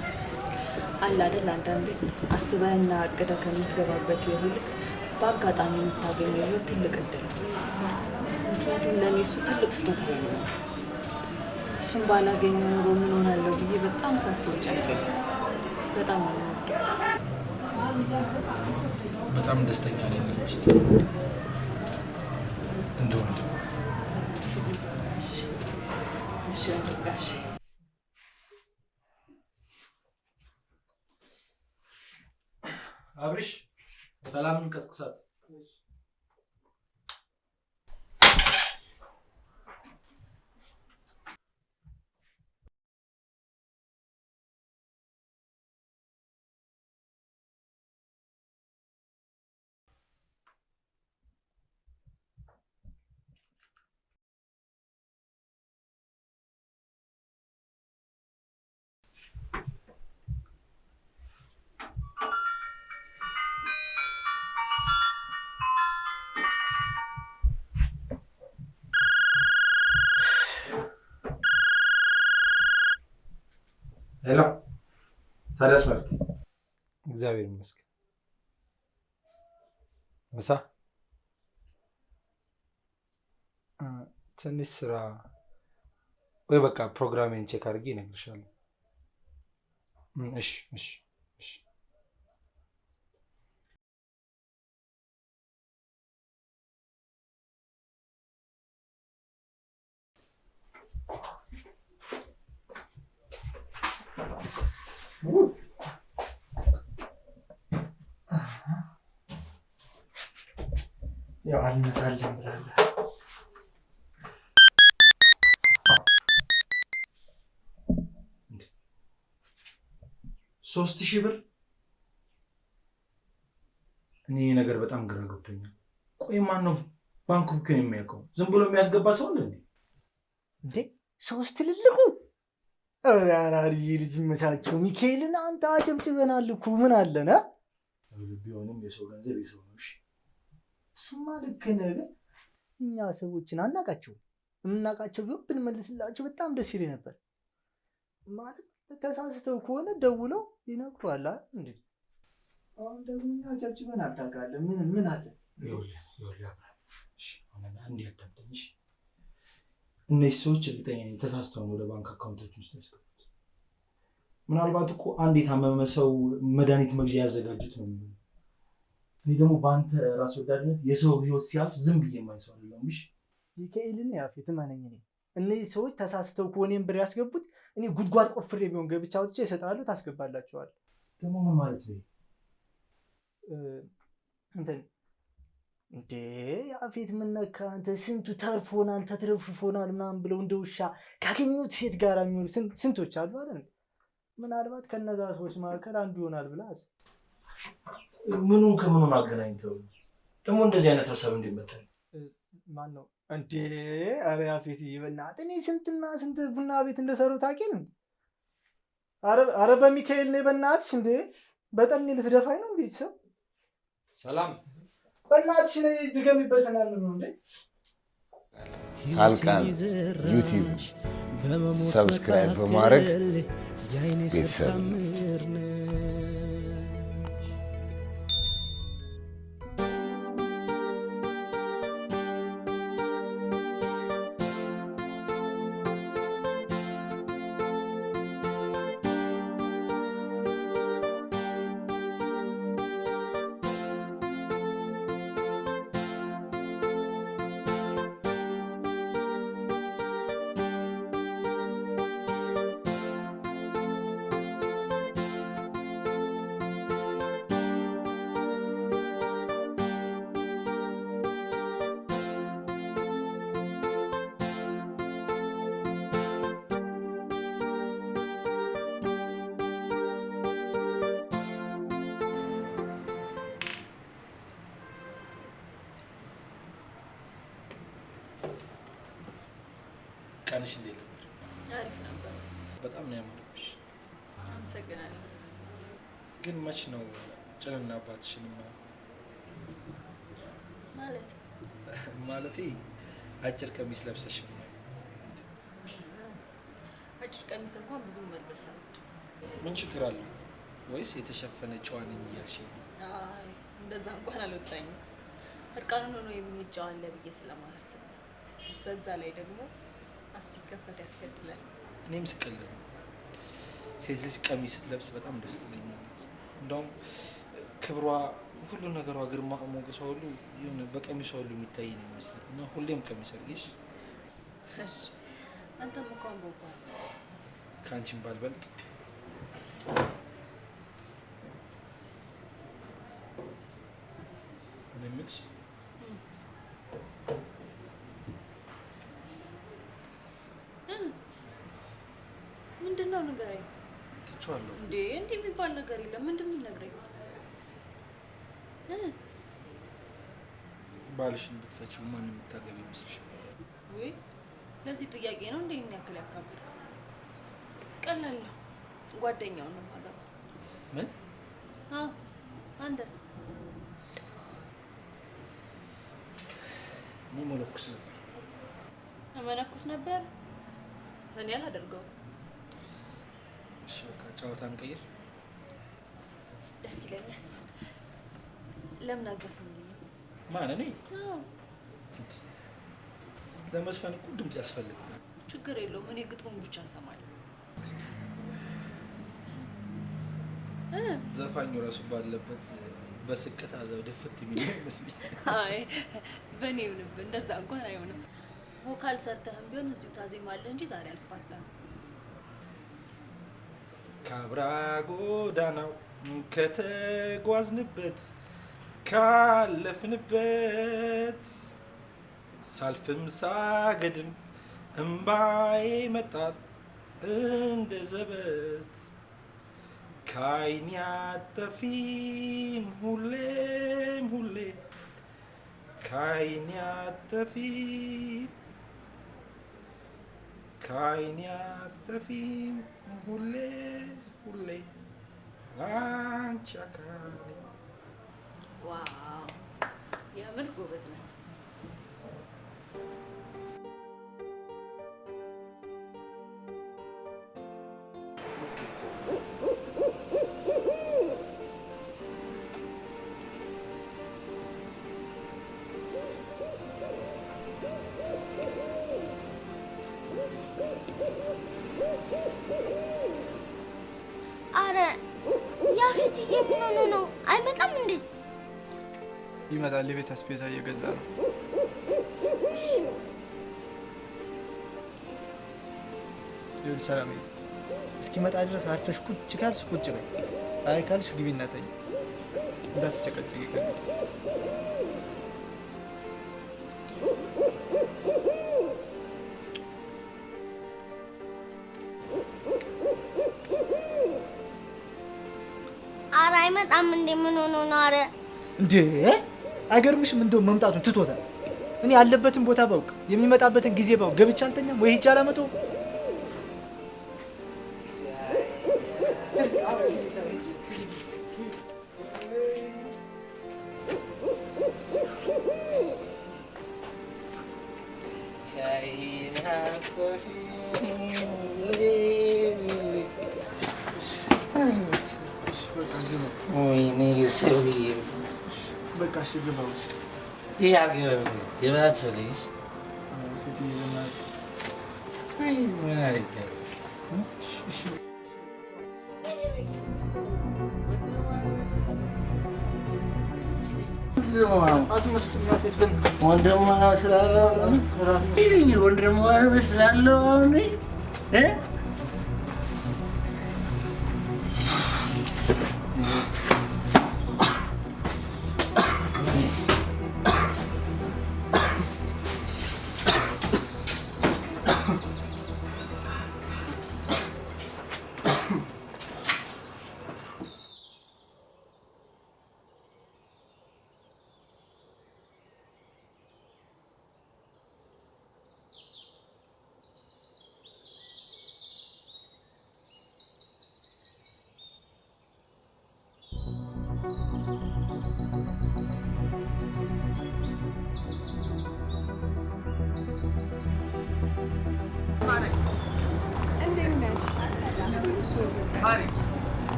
አለ አይደል አንዳንዴ አስበህና አቅደህ ከምትገባበት ይልቅ በአጋጣሚ የምታገኘው ህይወት ትልቅ እድል ነው። ምክንያቱም ለእኔ እሱ ትልቅ ስጦታ ነው። እሱን ባላገኘው ኖሮ ምን ሆናለሁ ብዬ በጣም ሳስብ ጨንቀኝ። በጣም ነው በጣም ደስተኛ ነኝ እንደ ወንድም። እሺ ወንድጋሽ አብርሽ ሰላምን ቀስቅሳት። ሄሎ፣ ታዲያስ መፍትሄ? እግዚአብሔር ይመስገን። ምሳ ትንሽ ስራ ወይ በቃ ፕሮግራሜን ቼክ አድርጌ እነግርሻለሁ። እሺ እሺ እሺ። ያው አልነሳለን ብላለህ። 3000 ብር። እኔ ነገር በጣም ግራ ገብቶኛል። ቆይ ማን ነው ባንክ ቡክን የሚያውቀው? ዝም ብሎ የሚያስገባ ሰው አለ እንዴ? ሰውስ ትልልቁ አራሪ ልጅ መቻቸው ሚካኤልን አንተ አጨብጭበናል እኮ ምን አለና? ቢሆንም የሰው ገንዘብ የሰው ነው። እሺ እሱማ ልክ ነህ፣ ግን እኛ ሰዎችን አናውቃቸውም። የምናውቃቸው ቢሆን ብንመልስላቸው በጣም ደስ ይለኝ ነበር። ማለት ተሳስተው ከሆነ ደውለው ይነግሯል እንዴ? አሁን ደግሞ እኛ አጨብጭበናል ታውቃለህ። ምን አለ? አንድ ያዳምጠኝ። እነዚህ ሰዎች እርግጠኛ ነኝ ተሳስተው ወደ ባንክ አካውንታችን ውስጥ ያስገቡት። ምናልባት እኮ አንድ የታመመ ሰው መድኃኒት መግዣ ያዘጋጁት ነው የሚሆነው። እኔ ደግሞ በአንተ ራስ ወዳድነት የሰው ህይወት ሲያልፍ ዝም ብዬ የማይሰው አይደለም። እሺ ሚካኤልን ያፌት እመነኝ፣ እነዚህ ሰዎች ተሳስተው ከሆኔም ብር ያስገቡት እኔ ጉድጓድ ቆፍሬ የሚሆን ገብቻ አውጥቼ ይሰጣሉ፣ ታስገባላቸዋል። ደግሞ ምን ማለት ነው እንትን እንዴ? ያፌት ምን ነካ አንተ? ስንቱ ተርፎናል ተትረፍርፎናል ምናምን ብለው እንደ ውሻ ካገኙት ሴት ጋር የሚሆኑ ስንቶች አሉ አይደል? ምናልባት ከነዛ ሰዎች መካከል አንዱ ይሆናል ብላስ ምኑን ከምኑን አገናኝተው ደግሞ እንደዚህ አይነት ሀሳብ እንዲመጣል ማን ነው እንዴ? አረ ያፌት ይበልናት። እኔ ስንትና ስንት ቡና ቤት እንደሰሩ ታውቂ ነው? አረ በሚካኤል ነው በእናትሽ። እንዴ በጠኔ ልትደፋኝ ነው እንዴ? ሰው ሰላም በእናትሽ ነው ድገሚበተናል ነው እንዴ? ሳልቃን ዩቲዩብ ሰብስክራይብ በማድረግ ቤተሰብ ቀንሽ እንዴት ነበር? አሪፍ ነበር። በጣም ነው ያማረብሽ። አመሰግናለሁ። ግን መች ነው ጭንና አባትሽን ማለቴ አጭር ቀሚስ ለብሰሽ ነው? አጭር ቀሚስ እንኳን ብዙ መልበስ አልወድም። ምን ችግር አለው? ወይስ የተሸፈነ ጨዋ ነኝ እያልሽ? አይ እንደዛ እንኳን አልወጣኝም። እርቃኑን ሆኖ የሚሄድ ጨዋ አለ ብዬ ስለማላስብ ነው። በዛ ላይ ደግሞ አፍ ሲከፈት ያስገድላል። እኔም ስቀልድ ነው። ሴት ልጅ ቀሚስ ስትለብስ በጣም ደስ ትለኛለች። እንደውም ክብሯ፣ ሁሉ ነገሯ፣ ግርማ ሞገሷ ሁሉ ይሁን በቀሚሷ ሁሉ የሚታይ ነው የሚመስለው እና ሁሌም ቀሚስ አድርጌሽ። እሺ አንተም እንኳን ቦባ ከአንቺም ባልበልጥ እንደምልሽ ምንድነው? ንገረኝ። ትቼዋለሁ እንዴ እንዲህ የሚባል ነገር የለም። ምንድን ነው የምትነግረኝ? ባልሽን ብትፈቺው ማን የምታገቢ ይመስልሻል? ወይ ለዚህ ጥያቄ ነው እንዴ እኔ ያክል ያካበድከው? ቀላል ነው። ጓደኛውን ነው የማገባው። ምን? አዎ አንተስ? እኔ መለኩስ ነበር። መነኩስ ነበር? እኔ አላደርገውም። እሺ በቃ ጨዋታ እንቀይር። ደስ ይለኛል። ለምን አዘፍንልኝ? ማን? እኔ? አዎ ለመዝፈን እኮ ድምፅ ያስፈልጋል። ችግር የለውም። እኔ ግጥሙን ብቻ እሰማለሁ። ዘፋኙ ራሱ ባለበት በስቅታ ዘው ድፍት የሚል ይመስልኝ። አይ በእኔ ይሁንብህ፣ እንደዛ እንኳን አይሆንም። ቮካል ሰርተህም ቢሆን እዚሁ ታዜማለህ እንጂ ዛሬ አልፋታም። ካብራ ጎዳናው ከተጓዝንበት ካለፍንበት ሳልፍም ሳገድም እምባዬ መጣት እንደ ዘበት ከዓይኔ አጠፊም ሁሌም ሁሌ ከዓይኔ አጠፊም ከዓይኔ አጠፊም ሁሌ ሁሌ አንቺ አካሌ። ዋው የምር ጎበዝ ነው። ይመጣል። የቤት አስቤዛ እየገዛ ነው። ይኸውልሽ ሰላም፣ እስኪመጣ ድረስ አርፈሽ ቁጭ ካልሽ ቁጭ በይ፣ አይ ካልሽ ግቢና ተኝ። እንዳትጨቀጭቂ ከእንግዲህ። ኧረ አይመጣም እንዴ? ምን ሆኖ ነው? ኧረ እንዴ አይገርምሽም? እንደው መምጣቱን ትቶታል። እኔ ያለበትን ቦታ ባውቅ የሚመጣበትን ጊዜ ባውቅ ገብቼ አልተኛም ወይ ሂጅ አላመጣሁም? በቃ እሺ ግባ ውስጥ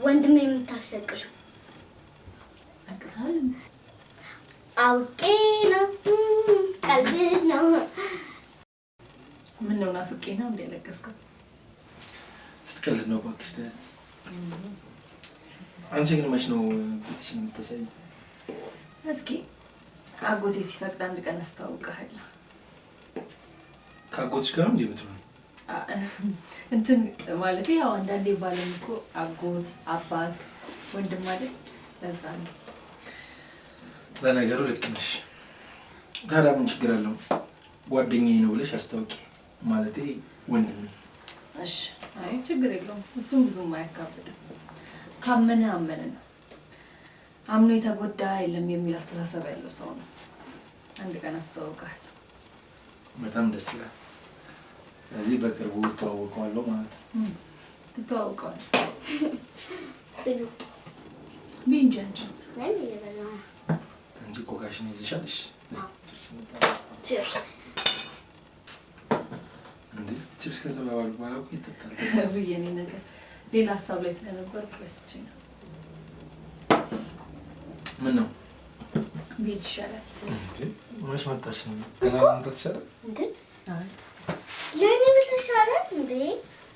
ወንድሜ የምታስለቅሽው? አልቅሳል። አውቄ ነው፣ ቀልድ ነው። ምን ነው ናፍቄ ነው እንደ ያለቀስከው? ስትቀልድ ነው እባክሽ ተያት። አንቺ ግን መች ነው ቤትሽን የምታሳይ? እስኪ አጎቴ ሲፈቅድ አንድ ቀን አስተዋውቅሃለሁ። ከአጎትሽ ጋር እንዴ የምትሆነው? እንትን ማለት ያው አንዳንዴ ባለም እኮ አጎት፣ አባት፣ ወንድም ማለት ለዛ ነው። ለነገሩ ልክ ነሽ። ታዲያ ምን ችግር አለው? ጓደኛዬ ነው ብለሽ አስታውቂ። ማለቴ ወንድሜ። እሺ። አይ ችግር የለውም። እሱም ብዙም አያካብድም። ካመነ አመነ ነው። አምኖ የተጎዳ የለም የሚል አስተሳሰብ ያለው ሰው ነው። አንድ ቀን አስተዋውቃለሁ። በጣም ደስ ይላል። ስለዚህ በቅርቡ ተዋውቀዋለሁ ማለት ነው። ትተዋውቀዋለህ? ቢንጃንጃ እንጂ ኮካሽን ይዘሻልሽ? ቺርስ እንዴ ቺርስ ከተባባሉ በኋላ እኮ ይጠጣል ብዬ እኔ ነገር ሌላ ሀሳብ ላይ ስለነበር ረስቼ ነው። ምን ነው ቤት ይሻላል። መች መጣሽ ነው? ገና መምጣት ይሻላል እንዴ? አይ ለኔ ብለሻለ እንዴ?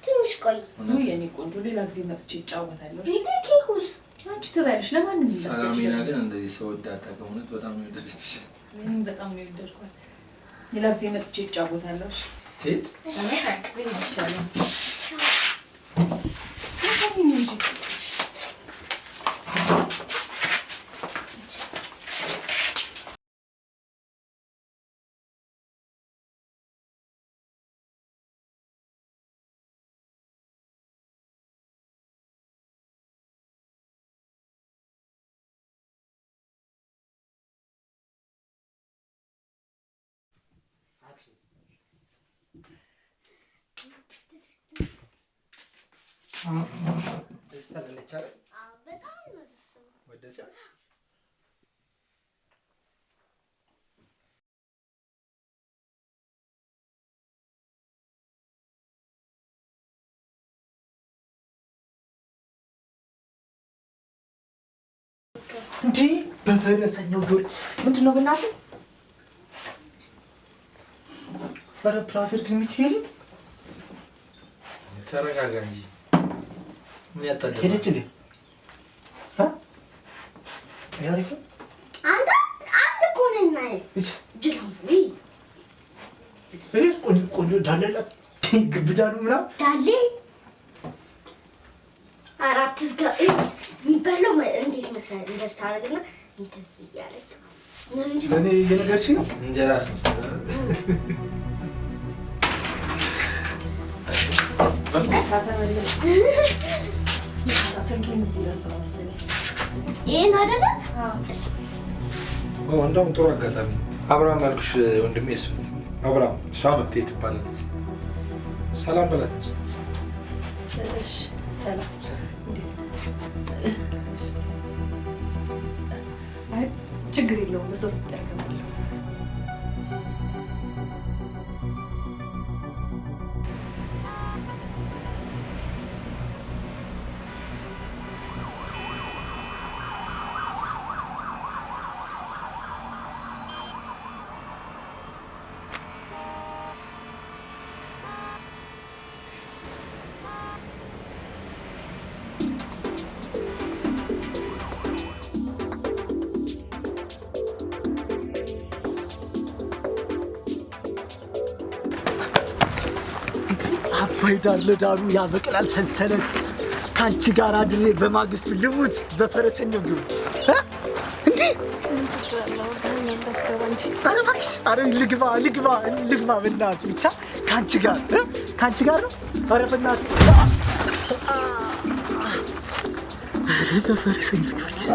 ትንሽ ቆይ። የኔ ቆንጆ ሌላ ጊዜ መጥቼ እጫወታለሁ። እንዴ ኬኩስ አንቺ ትበያለሽ። ለማንም ሰላሚና ግን እንደዚህ ሰው ወዳጣቀ እውነት በጣም ነው የወደደችሽ። እኔም በጣም ነው የወደድኳት። ሌላ ጊዜ መጥቼ እጫወታለሁ። ትሄድ ቤት ይሻላል። ለማንም እንጂ እንዴ በፈረሰኛው ጆሮ ምንድን ነው በእናትህ? ኧረ ፕላስር ግን ሚካኤል ተረጋጋ እንጂ ምን ያጣደፈ ሄደች እንዴ? ያሪፍ አንድ እኮ ነኝ ናይ ጅላንፉ ቆንጆ ዳለላት ግብዳ ነው ምናምን ዳሌ አራት ዝጋ የሚበላው እንዴት መሰለህ? እንደዚህ ታደርግና እንደዚህ እያለች ለእኔ እየነገርሽ ነው። እንጀራ አስመስላል። ይሄን አይደለ? እንደውም ጥሩ አጋጣሚ አብርሃም ያልኩሽ ወንድሜ እሱ አብርሃም፣ እሷ መብቴ ትባላለች። ሰላም በላች። እሺ ሰላም። አይ ችግር የለውም። በሰው ፍቅር እገባለሁ። አባይ ዳር ለዳሩ ያበቅላል ሰንሰለት ከአንቺ ጋር አድሬ በማግስቱ ልሙት በፈረሰኛው ጊዮርጊስ እንዴ! ኧረ እባክሽ! ኧረ ልግባ በእናትህ ብቻ ከአንቺ ጋር ነው። ኧረ በእናትህ ኧረ በፈረሰኛው ጊዮርጊስ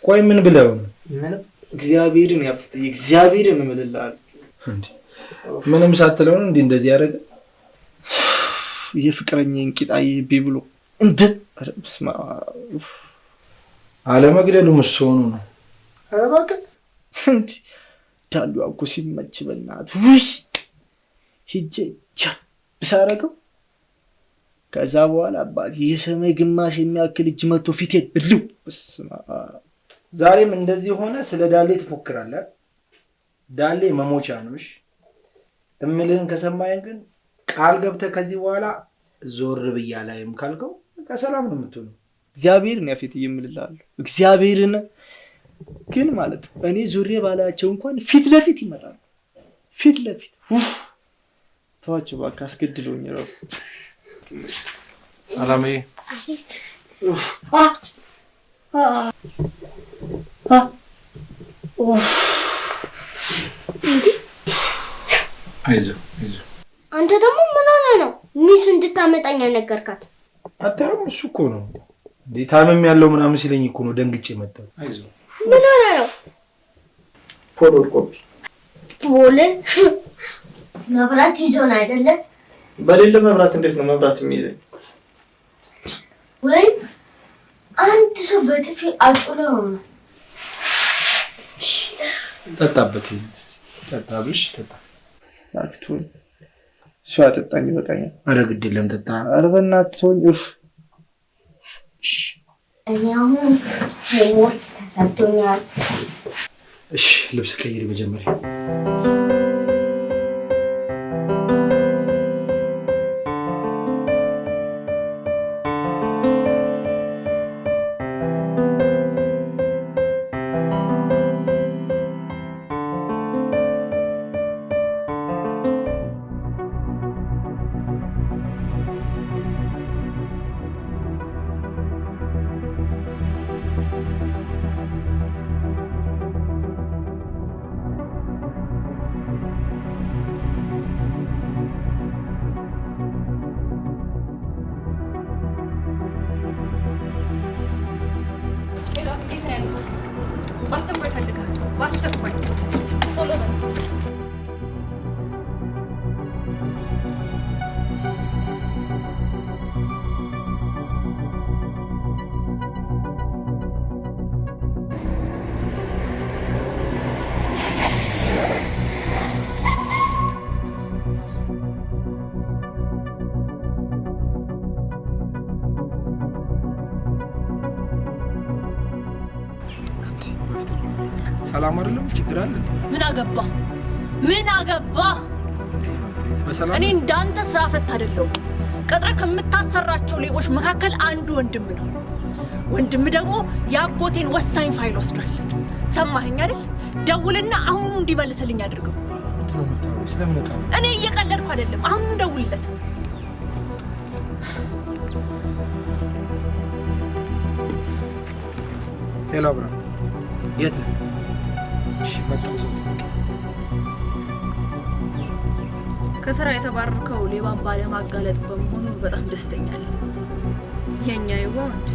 ቆይ ምን ብለው ነው? ምንም እግዚአብሔርን ያፍት እግዚአብሔርን እምልልሃለሁ። እንዴ ምንም ሳትለው ነው እንዴ እንደዚህ ያደረገ? የፍቅረኛዬን ቂጣዬ ብሎ እንደ በስመ አብ አለመግደሉም እሱ ሆኖ ነው። ኧረ እባክህ እንዴ ዳሉ እኮ ሲመች በእናትህ ውይ ሂጄ ብሳረገው ከዛ በኋላ አባት የሰማይ ግማሽ የሚያክል እጅ መጥቶ ፊቴን እልው በስመ አብ። ዛሬም እንደዚህ ሆነ ስለ ዳሌ ትፎክራለህ። ዳሌ መሞቻ ነውሽ። እምልህን ከሰማኸኝ ግን ቃል ገብተህ ከዚህ በኋላ ዞር ብያ ላይም ካልከው ከሰላም ነው የምትሆነው። እግዚአብሔርን ያፌት እየምልልሃለሁ። እግዚአብሔርን ግን ማለት እኔ ዞሬ ባላቸው እንኳን ፊት ለፊት ይመጣሉ። ፊት ለፊት ተዋቸው እባክህ፣ አስገድለውኝ ነው። ሰላምዬ አይዞህ አይዞህ። አንተ ደግሞ ምን ሆነ ነው ሚስ እንድታመጣኝ ነገርካት? አታውም? እሱ እኮ ነው ታመም ያለው ምናምን ሲለኝ እኮ ነው ደንግጬ መጣሁ። አይዞህ። ምን ሆነ ነው? ፎሎር ኮፒ ፖል መብራት ይዞን አይደለም? በሌለ መብራት እንዴት ነው መብራት የሚይዘኝ? ወይ አንድ ሰው በጥፊ አጭሎ ነው። ጠጣበት እስቲ ጠጣብሽ ጠጣ። አክቱን እሱ አጠጣኝ በቃኝ። ኧረ ግድ የለም ጠጣ። ኧረ በእናትህ ተወኝ። እኔ አሁን ሞት ተሰጥቶኛል። እሺ ልብስ ቀይሪ መጀመሪያ። ሰላም አይደለም? ችግር አለ? ምን አገባ? እኔ እንዳንተ ስራ ፈት አይደለሁም። ቀጥራ ከምታሰራቸው ሌቦች መካከል አንዱ ወንድም ነው። ወንድም ደግሞ ያጎቴን ወሳኝ ፋይል ወስዷል። ሰማኸኝ አይደል? ደውልና አሁኑ እንዲመልስልኝ አድርገው። እኔ እየቀለድኩ አይደለም። አሁኑ ደውልለት። ሄሎ አብርሃም፣ የት ነህ? እሺ መጣሁ። ከስራ የተባረርከው ሌባን ባለማጋለጥ በመሆኑ በጣም ደስተኛ ነኝ። የኛ ይወንድ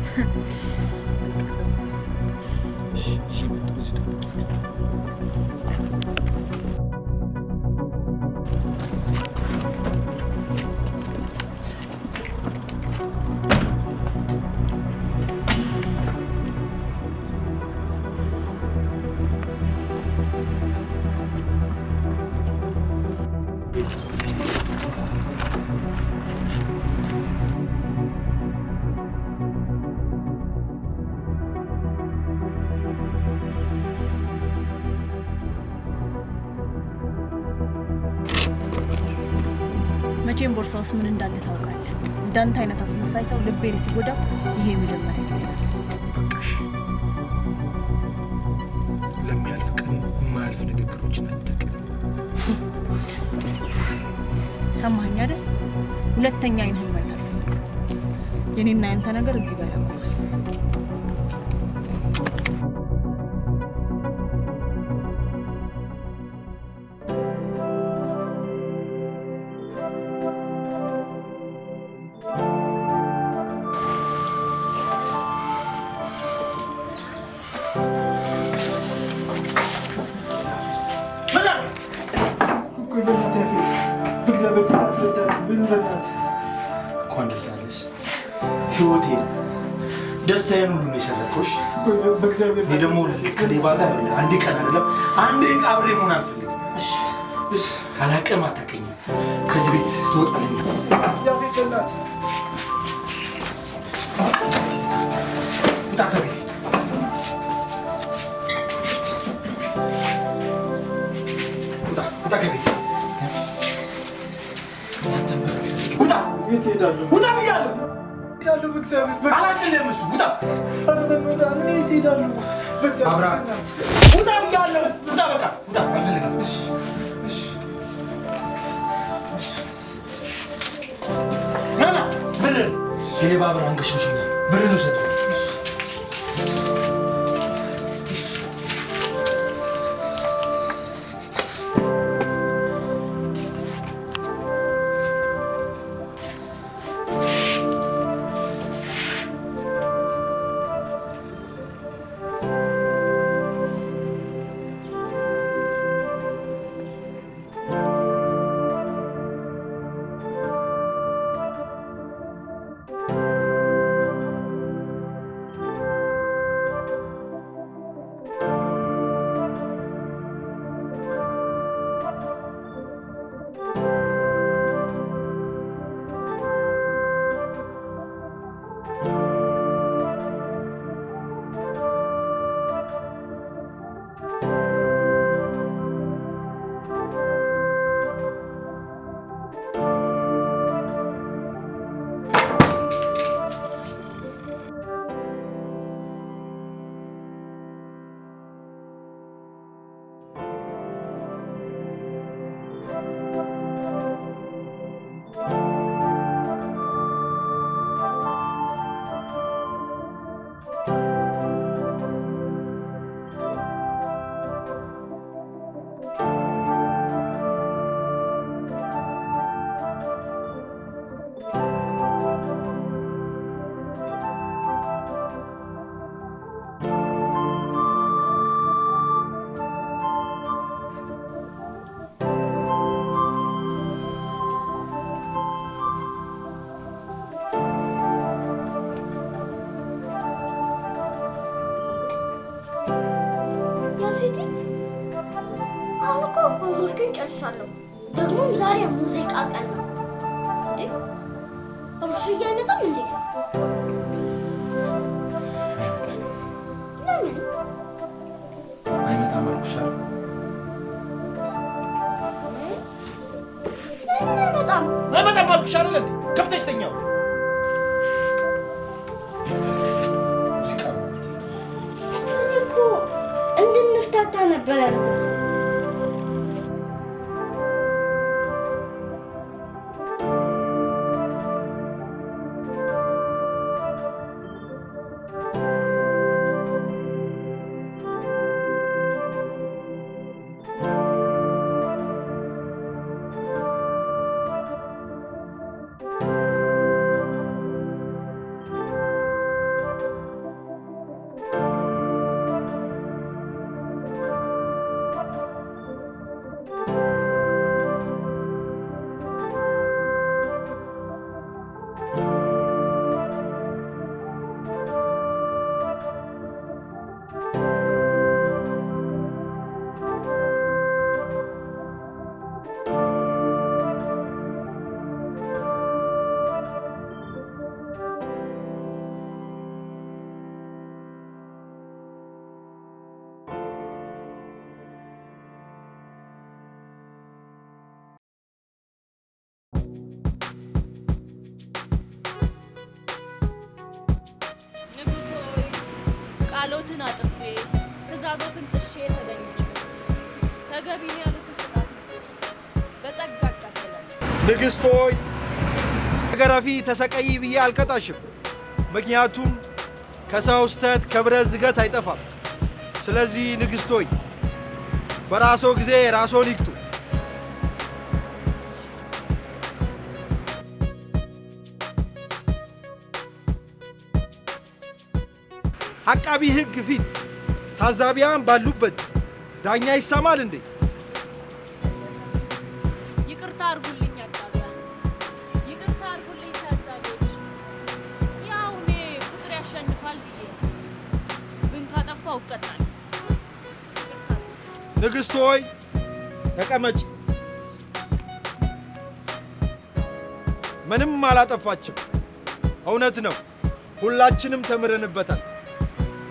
መቼም ቦርሳ ውስጥ ምን እንዳለ ታውቃለህ። እንዳንተ አይነት አስመሳይ ሰው ልቤን ሲጎዳ ይሄ የመጀመሪያ ጊዜ ነው። በቃሽ። ለሚያልፍ ቀን የማያልፍ ንግግሮችን አትጠቀም። ሰማኸኝ አይደል? ሁለተኛ አይንህን ማየት አልፈልግም። የኔና ያንተ ነገር እዚህ ጋር ያቆማል። እንኳን ደስ አለሽ። ህይወቴን ደስታዬን ሁሉ ነው የሰረኮሽ። እኔ ደግሞ ከሌባ ጋር አንድ ቀን አይደለም አንድ ደቂቃ አብሬ መሆን አልፈልግም። አላውቅም፣ አታውቅኝም። ከዚህ ቤት ትወጣለኝ። ውጣ ከቤት ውጣ ከቤት ውጣ ብያለሁ። አላውቅልህም። እሱ ውጣ አብርሃም፣ ውጣ ብያለሁ። ውጣ በቃ ውጣ፣ አልፈልግም። የሌባ ብር አንገሽግሾኛል። ብር ልውሰድ። ሆምወርኬን ጨርሻለሁ። ደግሞም ዛሬ ሙዚቃ ቀን ነው። እንዴ አብሽዬ አይመጣም እንዴ? ለምን አይመጣም አልኩሽ አይደል? አይመጣም አልኩሽ አይደል እንዴ? ከብተሽ ተኛው። እኔ እኮ እንድንፍታታ ነበር ያልኩት። ቃሎትን አጥፌ ትእዛዞትን ጥሼ ተገኝቼ ተገቢን ያሉትን ቅጣት በጸጋ እቀበላለሁ። ንግስት ሆይ ገረፊ ተሰቀይ ብዬ አልቀጣሽም። ምክንያቱም ከሰው ስተት ከብረት ዝገት አይጠፋም። ስለዚህ ንግስት ሆይ በራሶ ጊዜ ራሶን ይቅጡ። አቃቢ ሕግ ፊት ታዛቢያን ባሉበት ዳኛ ይሰማል እንዴ? ይቅርታ አድርጉልኝ አቃቢያን፣ ይቅርታ አድርጉልኝ ታዛቢዎች። ያው እኔ ፍቅር ያሸንፋል ብዬ ግን ካጠፋው እቀጣለሁ። ንግስት ሆይ ተቀመጪ። ምንም አላጠፋችም። እውነት ነው፣ ሁላችንም ተምረንበታል።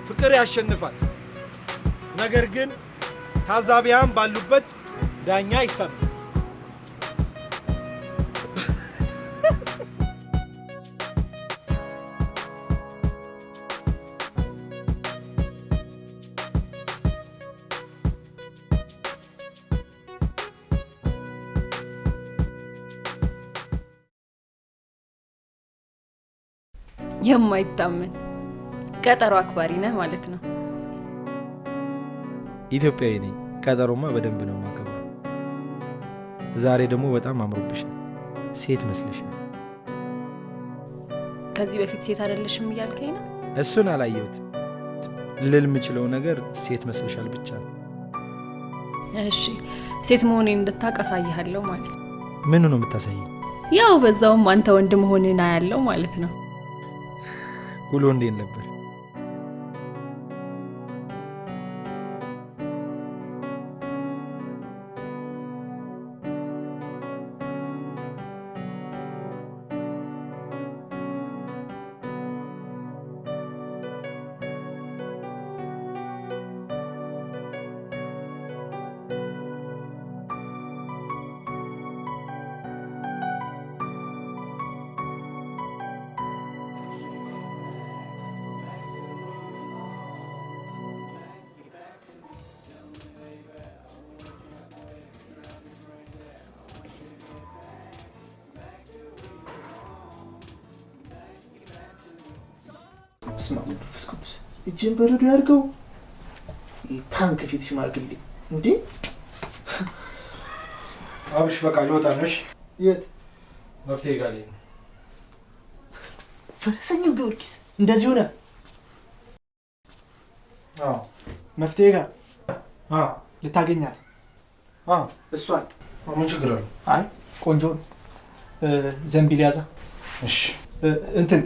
ፍቅር ያሸንፋል። ነገር ግን ታዛቢያን ባሉበት ዳኛ ይሰማል። የማይታመን ቀጠሮ አክባሪ ነህ ማለት ነው። ኢትዮጵያዊ ነኝ። ቀጠሮማ በደንብ ነው የማከብረው። ዛሬ ደግሞ በጣም አምሮብሻል። ሴት መስለሻል። ከዚህ በፊት ሴት አይደለሽም እያልከኝ ነው? እሱን አላየሁት። ልል የምችለው ነገር ሴት መስለሻል ብቻ ነው። እሺ ሴት መሆኔን እንድታውቅ አሳይሃለሁ ማለት ነው። ምን ነው የምታሳይ? ያው በዛውም አንተ ወንድ መሆንን አያለው ማለት ነው። ውሎ እንዴት ነበር? በስመ አብ ወመንፈስ ቅዱስ። እጅን በረዶ ያድርገው። ታንክ ፊት ሽማግሌ እንዴ! አብሽ በቃ ልወጣ ነው። እሺ የት? መፍትሄ ጋር ላይ ነው። ፈረሰኛው ጊዮርጊስ እንደዚህ ሆነ? አዎ መፍትሄ ጋር ልታገኛት? እሷን ምን ችግር አለው? አይ ቆንጆ ዘንቢል ያዛ። እሺ እንትን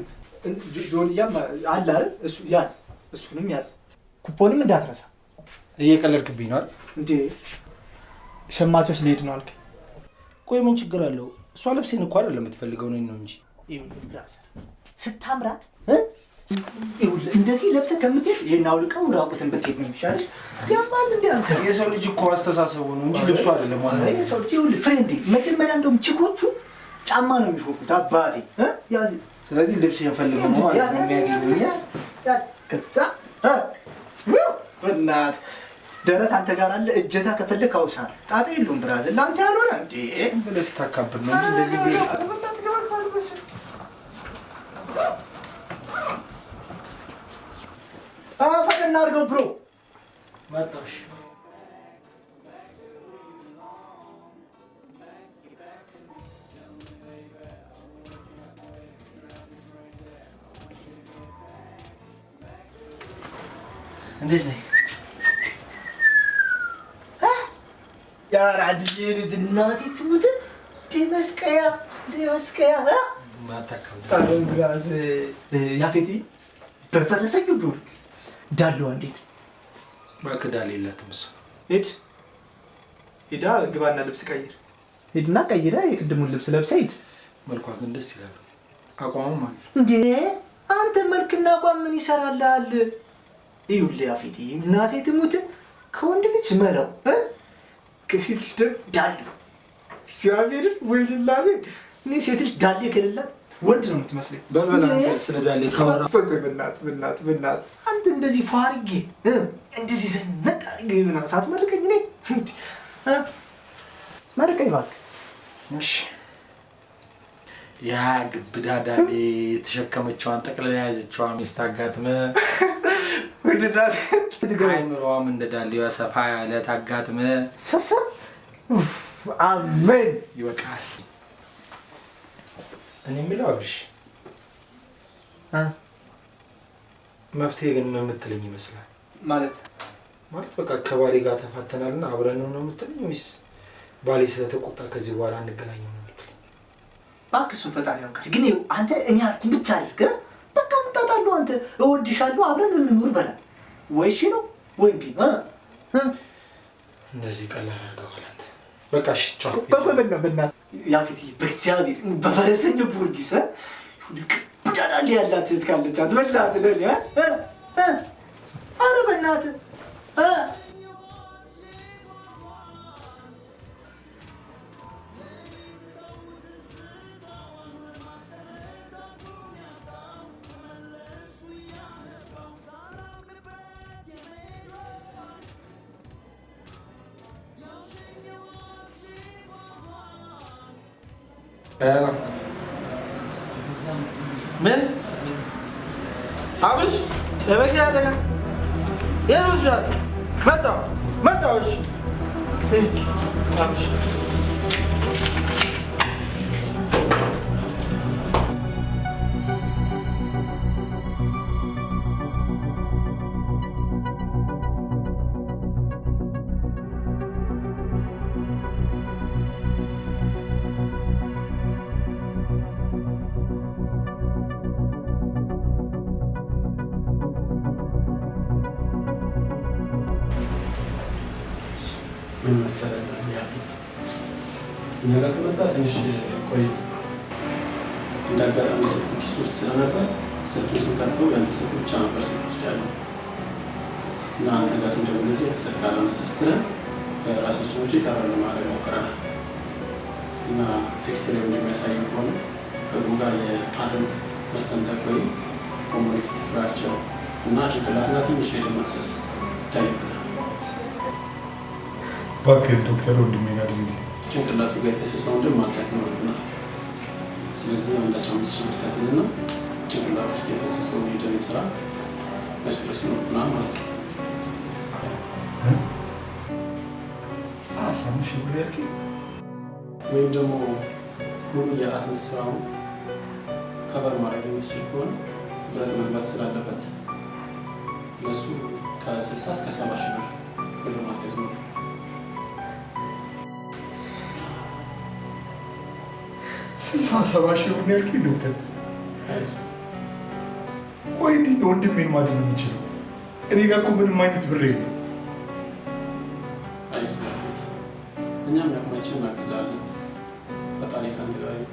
ጆንያም አለ አይደል? እሱ ያዝ፣ እሱንም ያዝ። ኩፖንም እንዳትረሳ። እየቀለድክብኝ ነው አይደል? እንዴ ሸማቾች ሊሄድ ነው አልከኝ። ቆይ ምን ችግር አለው? እሷ ልብሴን እኮ አይደለም የምትፈልገው ነው እንጂ። ይኸውልህ ብራዘር ስታምራት ይኸውልህ እንደዚህ ለብሰህ ከምትሄድ ይሄን አውልቀው ራቁትን ብትሄድ ነው የሚሻልሽ። ያማል እንዴ አንተ? የሰው ልጅ እኮ አስተሳሰቡ ነው እንጂ ልብሱ አይደለም ማለት ነው። የሰው ልጅ ይኸውልህ ፍሬንዴ፣ መጀመሪያ እንደውም ቺኮቹ ጫማ ነው የሚሾፉት አባቴ። ያዝ። ስለዚህ ልብስ የፈልገው ነው ማለት ነው የሚያገኙኝ። ከዛ በእናት ደረት አንተ ጋር አለ። እጀታ ከፈለክ አውሳር ጣጣ የለውም ብራዘር። ለአንተ ያልሆነ እንዴ ብለህ ስታካብድ ነው እንጂ እንደዚህ ቤት ፈቀና አድርገው ብሮ መጣሽ። እንዴት ነህ? የአራድዬ ልጅ እናቴ ትሙት መስቀያ ማታካብራዝ ያፌቲ በፈረሰኛው ጊዮርጊስ ዳለዋ እንዴት ባክዳል የላትም እሷ። ሂዳ ግባና ልብስ ቀይር። ሂድና ቀይረ የቅድሙን ልብስ ለብሰህ ሂድ። መልኳ ግን ደስ ይላል። አቋሙ ማለት እንዴ አንተ መልክና አቋም ምን ይሰራልሃል? ይኸውልህ ያፌቲ እናቴ ትሙት ከወንድ ልጅ መለው ከሴት ልጅ ደግሞ ዳሌ ሲያቤር ወይ ልላቴ እኔ ሴት ልጅ ዳሌ ከሌላት ወንድ ነው የምትመስለኝ። በልበላ ስለ ዳሌ ካወራ በእናትህ አንተ እንደዚህ ፏርጌ እንደዚህ ዘነጥ አድርጌ ምናምን ሳትመርቀኝ እኔ መርቀኝ እባክህ። እሺ ያ ግብዳ ዳሌ የተሸከመችዋን ጠቅልላ የያዘችዋን ሚስት አጋጥመህ አይምሮዋም እንደ ዳሌዋ ሰፋ ያለ ታጋጥመህ ሰብሰብ። አሜን ይበቃል። እኔ የምለው አብርሽ መፍትሄ ግን ምን የምትለኝ ይመስላል? ማለት በቃ ከባሌ ጋር ተፋተናልና አብረን ነው የምትለኝ ወይስ ባሌ ስለተቆጣ ከዚህ በኋላ እንገናኝ ነው የምትለኝ? እባክህ እሱ ፈጣሪ ያውቃል። ግን ይኸው አንተ እኔ ያልኩህን ብቻ አድርገህ በቃ ምጣጣለሁ። አንተ እወድሻለሁ አብረን እንኑር በላት። ወይ እሺ ነው ወይ እምቢ። እንደዚህ ቀላል አድርገዋል አንተ። በቃ እሺ ቻው። በእናትህ ያፌት በእግዚአብሔር በፈረሰኛው ጊዮርጊስ ብዳዳል ያላት እህት ካለቻት በእናትህ ለእኔ ኧረ በእናትህ ምን አብሽ የመኪና አደጋ የት ወስዳል? መጣሁ። እሺ አብሽ ምን መሰለህ ያፌት፣ እኛ ጋር ከመጣ ትንሽ ቆይቶ እንደ አጋጣሚ ስልኩ ኪስ ውስጥ ስለነበር ስልኩን ስንከፍተው ያንተ ስልክ ብቻ ነበር ስልክ ውስጥ ያለው እና አንተ ጋር ስንደውልልህ ስልክ አላነሳ ስትለን በራሳችን ውጪ ከበር ለማድረግ ሞክረናል እና ኤክስሬው እንደሚያሳየው ከሆነ እግሩ ጋር የአጥንት መሰንጠቅ ወይም ኮሙኒኬቲቭ ፍራክቸር እና ጭንቅላትና ትንሽ የደም መፍሰስ ይታይበታል። እባክህ ዶክተር ወንድሜ ጋር ድንግል ጭንቅላቱ ጋር የፈሰሰውን ደም ማጽዳት ይኖርብናል። ስለዚህ አንድ 15 ሺህ ብር ታስይዝና ጭንቅላቱ ውስጥ የፈሰሰውን የደም ስራ መጨረስ ይኖርብናል ማለት ነው። 15 ሺህ ብር ያልከኝ? ወይም ደግሞ ሙሉ የአጥንት ስራውን ከበር ማድረግ የሚችል ከሆነ ብረት መግባት ስላለበት ለእሱ ከ60 እስከ 70 ሺህ ብር ማስያዝ ነው። 60-70 ሺህ ብር ያልከኝ ዶክተር? ቆይ እንዴት ነው ወንድሜን ማድረግ የምችለው? እኔ ጋር እኮ ምንም አይነት ብር የለም። እኛም ያቅማችን እናግዛለን። ፈጣሪ ከአንተ ጋር ነው።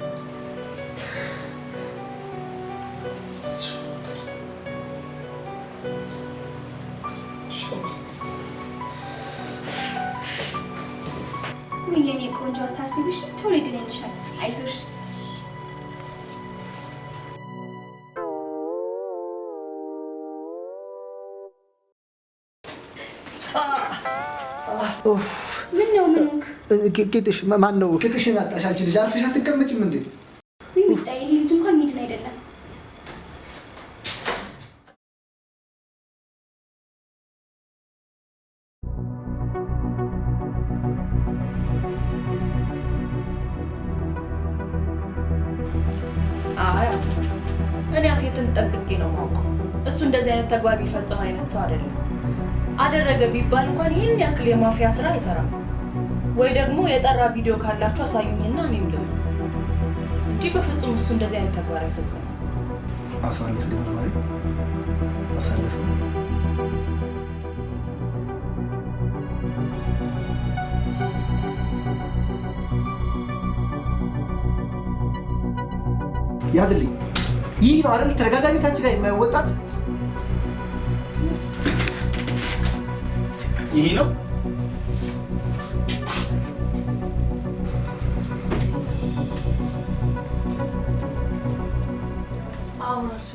የኔ ቆንጆ አታስቢሽ፣ ቶሎ ይድንልሻል። አይዞሽ። ምን ነው ጌጥሽ ማን ነው? ጌጥሽን አጣሽ አንቺ ልጅ። አርፈሽ አትቀመጭም እንዴ? ሚጣ፣ ይሄ ልጅ እንኳን ሚድን አይደለም። እኔ ያፌትን ጠንቅቄ ነው የማውቀው። እሱ እንደዚህ አይነት ተግባር የሚፈጽም አይነት ሰው አይደለም። አደረገ ቢባል እንኳን ይህን ያክል የማፊያ ስራ አይሰራም። ወይ ደግሞ የጠራ ቪዲዮ ካላችሁ አሳዩኝና እኔም ልም እንጂ በፍጹም እሱ እንደዚህ አይነት ተግባር አይፈጽምም። አሳልፍ ለማማሪ አሳልፍ። ያዝልኝ። ይህ ነው አይደል ተደጋጋሚ ካንቺ ጋር የማይወጣት? ይሄ ነው አውራሱ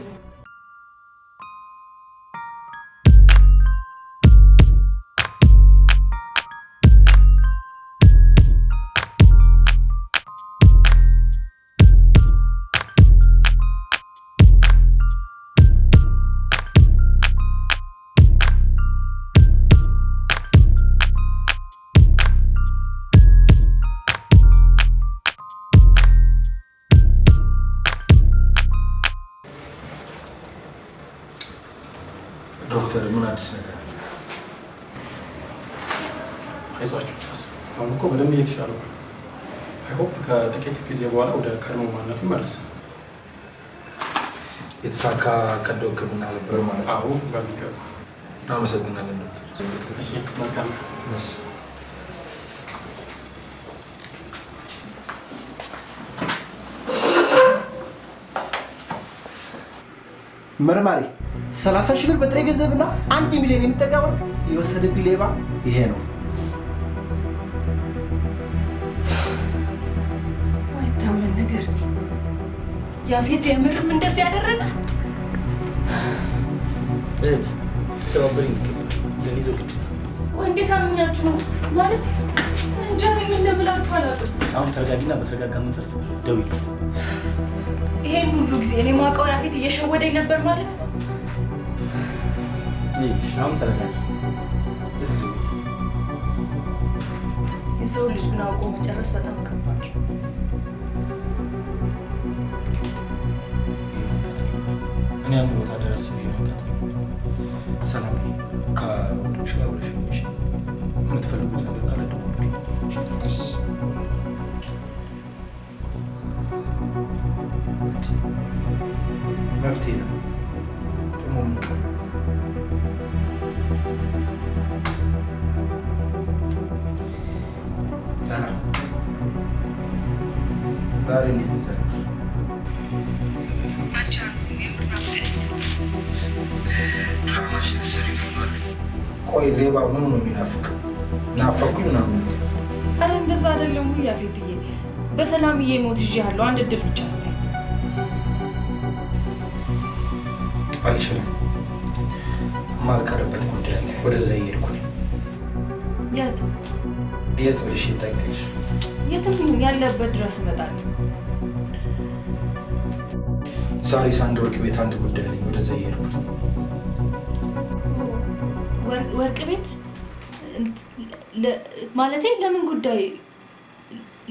ዶክተር ምን አዲስ ነገር አለ? አይዟችሁ፣ አሁን እኮ በደንብ እየተሻለ ነው። አይሆፕ ከጥቂት ጊዜ በኋላ ወደ ቀድሞ ማንነቱ ይመለሳል። የተሳካ ቀዶ ሕክምና ነበር ማለት ነው? አዎ በሚገባ። እናመሰግናለን ዶክተር። እሺ መልካም። መርማሪ 30 ሺህ ብር በጥሬ ገንዘብና 1 ሚሊዮን የሚጠጋ ወርቅ የወሰደብኝ ሌባ ይሄ ነው። ማይታመን ነገር። ያፌት የምርም እንደዚህ ያደረገ? እህት ትተባበሪኝ ይገባል። ለኔ ዘው ግድ ነው። ቆይ እንዴት አምኛችሁ ነው ማለት? እንጃ ምን እንደምላችሁ አላውቅም። አሁን ተረጋጊና በተረጋጋ መንፈስ ደውይለት። ይሄን ሁሉ ጊዜ እኔ ማውቀው ያፌት እየሸወደኝ ነበር ማለት ነው። አሁን ተረጋጊ። የሰው ልጅ ግን አውቆ መጨረስ በጣም ከባድ ነው። እኔ አንድ ቦታ ደረስ ብዬ መምጣት ነው። ሰላም ከወንድምሽ ጋር ብለሽ የምትፈልጉት ነገር ካለ ደውሉልኝ። መፍትሄ ነው ደግሞ ምንቀመጥ ዛሬ እንዴት ተዘረፍ? ቆይ ሌባ ምኑ ነው የሚናፍቅ? ናፈኩኝ ምናምን። አረ እንደዛ አይደለም ያፌትዬ። በሰላምዬ ሞት ይዤሃለሁ። አንድ እድል ብቻ ስጠኝ። አልችልም። የማልቀርበት ጉዳይ አለ። ወደዛ እየሄድኩ ነው። የት የት ብለሽ ይታያለሽ? የትም ይሁን ያለበት ድረስ እመጣለሁ። ሳሪስ አንድ ወርቅ ቤት አንድ ጉዳይ አለኝ። ወደዛ እየሄድኩ ነው። ወርቅ ቤት ማለቴ ለምን ጉዳይ?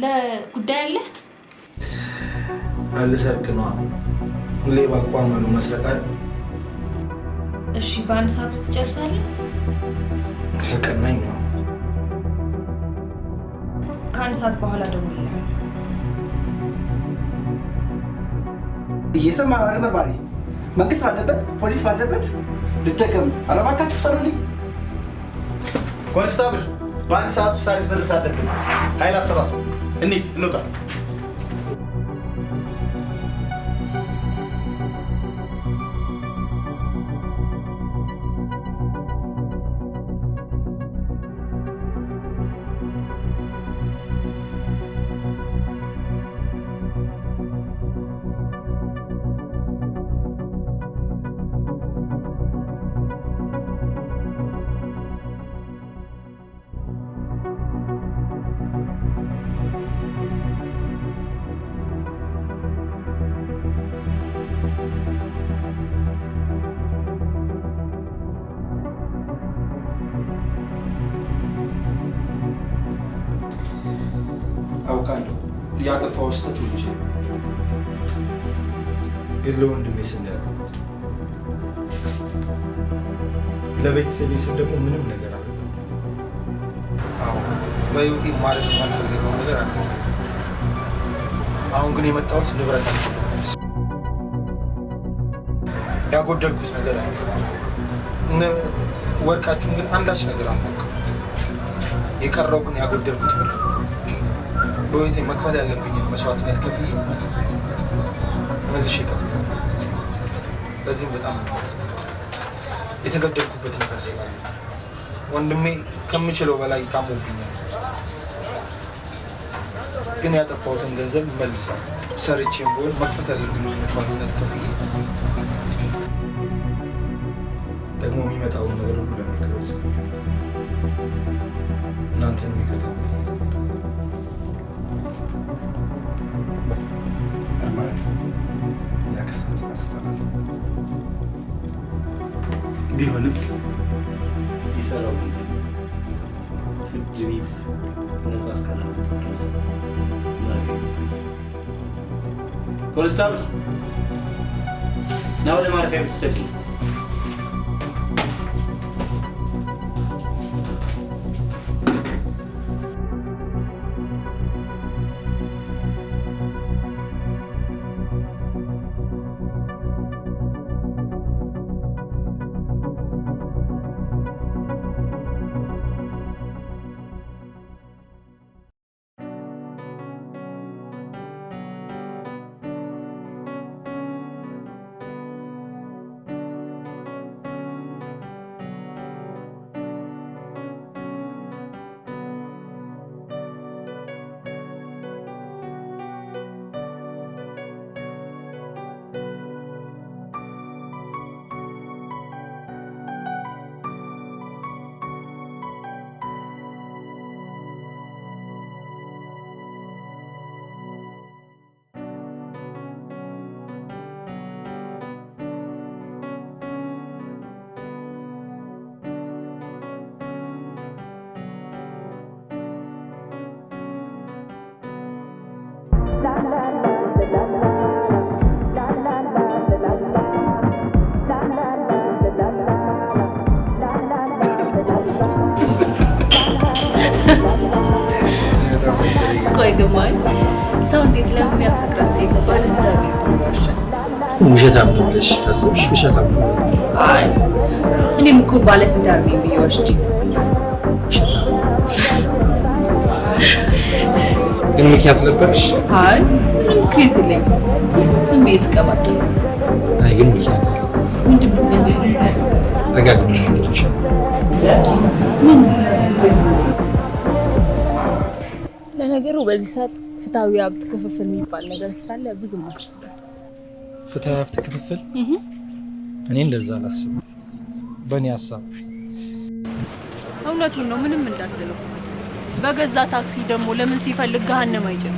ለጉዳይ አለ? ልሰርቅ ነው። ሌባ አቋማሉ መስረቅ አይደል? እሺ በአንድ ሰዓት ውስጥ ትጨርሳለህ? ከቀናኝ ነው። ከአንድ ሰዓት በኋላ እደውልልሃለሁ። እየሰማ ነው አይደል? መርማሪ መንግስት ባለበት ፖሊስ ባለበት ልደገም። ኧረ እባካችሁ ፍጠሩልኝ። ኮንስታብል በአንድ ሰዓት ውስጥ ሳሪስ መድረስ አለብን። ኃይል አሰባስቡ። እንሂድ፣ እንውጣ። አውቃለሁ ያጠፋው ስህተት እንጂ ግን ለወንድሜ ስል ያደረኩት ለቤተሰቤ ስል ደግሞ ምንም ነገር አለ። አሁን በህይወቴ ማድረግ የማልፈልገው ነገር አለ። አሁን ግን የመጣሁት ንብረት ያጎደልኩት ነገር አለ። ወርቃችሁን ግን አንዳች ነገር አልሞክም። የቀረው ግን ያጎደልኩት ብር በህይወቴ መክፈል ያለብኝን መስዋዕትነት ከፍዬ መልሼ እከፍላለሁ። ለዚህም በጣም የተገደልኩበት ነገር ስላለ ወንድሜ ከምችለው በላይ ታሞብኛል። ግን ያጠፋሁትን ገንዘብ መልሳለሁ። ሰርቼም ቢሆን መክፈት ያለብኝን መስዋዕትነት ከፍዬ ደግሞ የሚመጣውን ነገር ሁሉ ለመቀበል ዝግጁ ነኝ። እናንተንም ይቅርታ ቢሆንም የሰራው ወንጀል ፍርድ ቤት ነፃ እስካላወጣው ድረስ ማረፊያ ቤት ይቆያል። ኮንስታብል ና ወደ ማረፊያ ቤት ውሰድልኝ። ቆይ ግማኝ ሰው እንዴት ለሚያፈቅራት ሴት ባለትዳር ነው ይባላል? ውሸታም ነው ብለሽ ካሰብሽ ውሸታም ነው። አይ እኔም እኮ ባለትዳር ነኝ ብዬ ወስጂ ግን ምክንያት ነበርሽ? አይ ምክንያት የለኝም። ዝም ብዬ ስቀባጥር። አይ ግን ምክንያት ምንድን ምክንያት? ደጋግሜ ነግሬሻለሁ። ምን? ለነገሩ በዚህ ሰዓት ፍትሃዊ ሀብት ክፍፍል የሚባል ነገር ስላለ ብዙ ማክስበል። ፍትሃዊ ሀብት ክፍፍል? እኔ እንደዛ አላስብም። በእኔ ሀሳብ እውነቱን ነው። ምንም እንዳትለው። በገዛ ታክሲ ደግሞ ለምን ሲፈልግ ገሃነም አይጭም።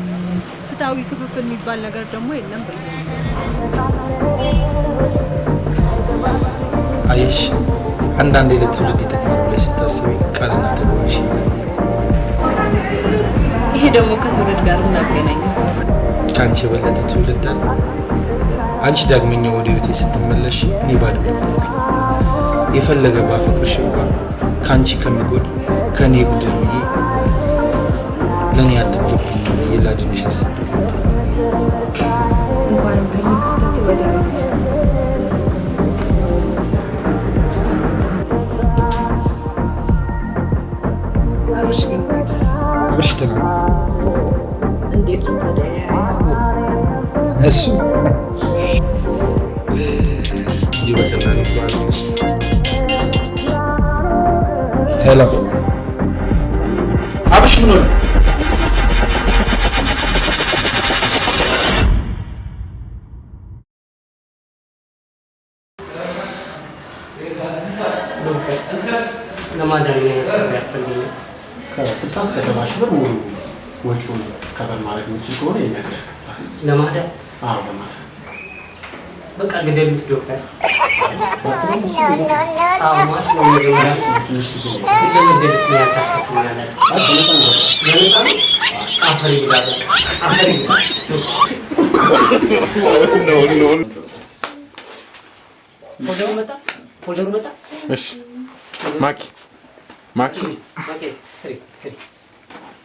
ፍትሃዊ ክፍፍል የሚባል ነገር ደግሞ የለም ብለህ አይሽ አንዳንዴ ለትውልድ ይጠቅማል ብለሽ ስታስቢ ቃልና ተግባርሽ ይሄ ደግሞ ከትውልድ ጋር እናገናኘው። ከአንቺ የበለጠ ትውልድ አለ። አንቺ ዳግመኛ ወደ ህይወቴ ስትመለሽ እኔ ባዶ ነኝ። የፈለገ ባፈቅርሽ እንኳን ከአንቺ ከሚጎድ ከእኔ ጉድል ብዬ ለእኔ አትጎብኝ የላድንሽ አስብ እንኳንም ከእኔ ክፍተት ወደ ህይወት ያስገባ አብርሽ ግን አብርሽ ደግሞ እንዴት ነው ታዲያ? እሱ ይወጣና ነው ሄሎ አብርሽ ምን ሆነ? ለማዳን ያስፈልጋል። ከ60 እስከ 70 ሺህ ብር ሙሉ ወጪውን ከበር ማድረግ የምችል ከሆነ የሚያገለግል ለማዳን። አዎ ለማዳን በቃ ግደሉት ዶክተር። አዎ ማለት ነው መጀመሪያ ትንሽ ጊዜ ለመገደስ ነው ያታስከፍሉናል። ለነፃ ነው አፈሪ ይላል አፈሪ ፎልደሩ መጣ። እሺ ማኪ ማኪ ስሪ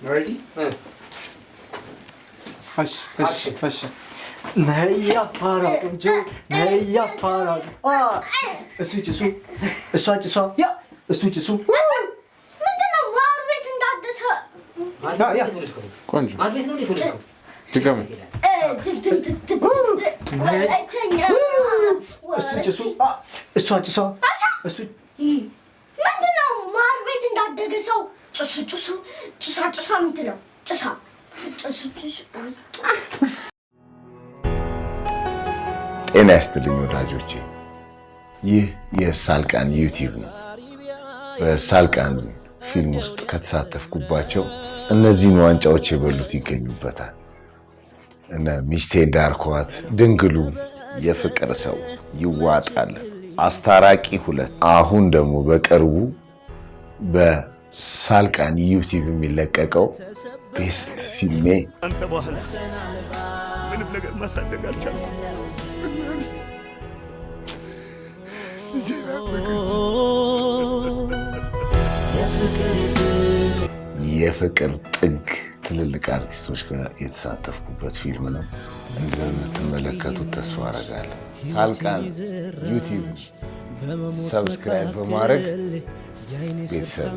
ሬዲ እሺ ነያ ፋራ ቆንጆ ነያ ፋራ እሱ ጭሱ እሷ ጭሷ ያ እሱ ጭሱ ምንድነው ማር ቤት እንዳደሰ ቆንጆ ማር ቤት ነው እንዴት ነው? ድገም እሱ ጭሱ እሷ ጭሷ እሱ ምንድነው ማር ቤት እንዳደገ ሰው ጭሳ የምትለው ጭሳ ጤና ይስጥልኝ ወዳጆቼ፣ ይህ የሳልቃን ዩቲዩብ ነው። በሳልቃን ፊልም ውስጥ ከተሳተፍኩባቸው እነዚህን ዋንጫዎች የበሉት ይገኙበታል። እነ ሚስቴ ዳርኳት፣ ድንግሉ፣ የፍቅር ሰው፣ ይዋጣል፣ አስታራቂ 2። አሁን ደግሞ በቅርቡ በሳልቃን ዩቲዩብ የሚለቀቀው ቤስት ፊልሜ አንተ በኋላ ምንም ነገር ማሳደግ አልቻልኩም። የፍቅር ጥግ ትልልቅ አርቲስቶች ጋር የተሳተፍኩበት ፊልም ነው። እንደምትመለከቱት ተስፋ አደርጋለሁ። ሳልቃን ዩቲዩብ ሰብስክራይብ በማድረግ ቤተሰብ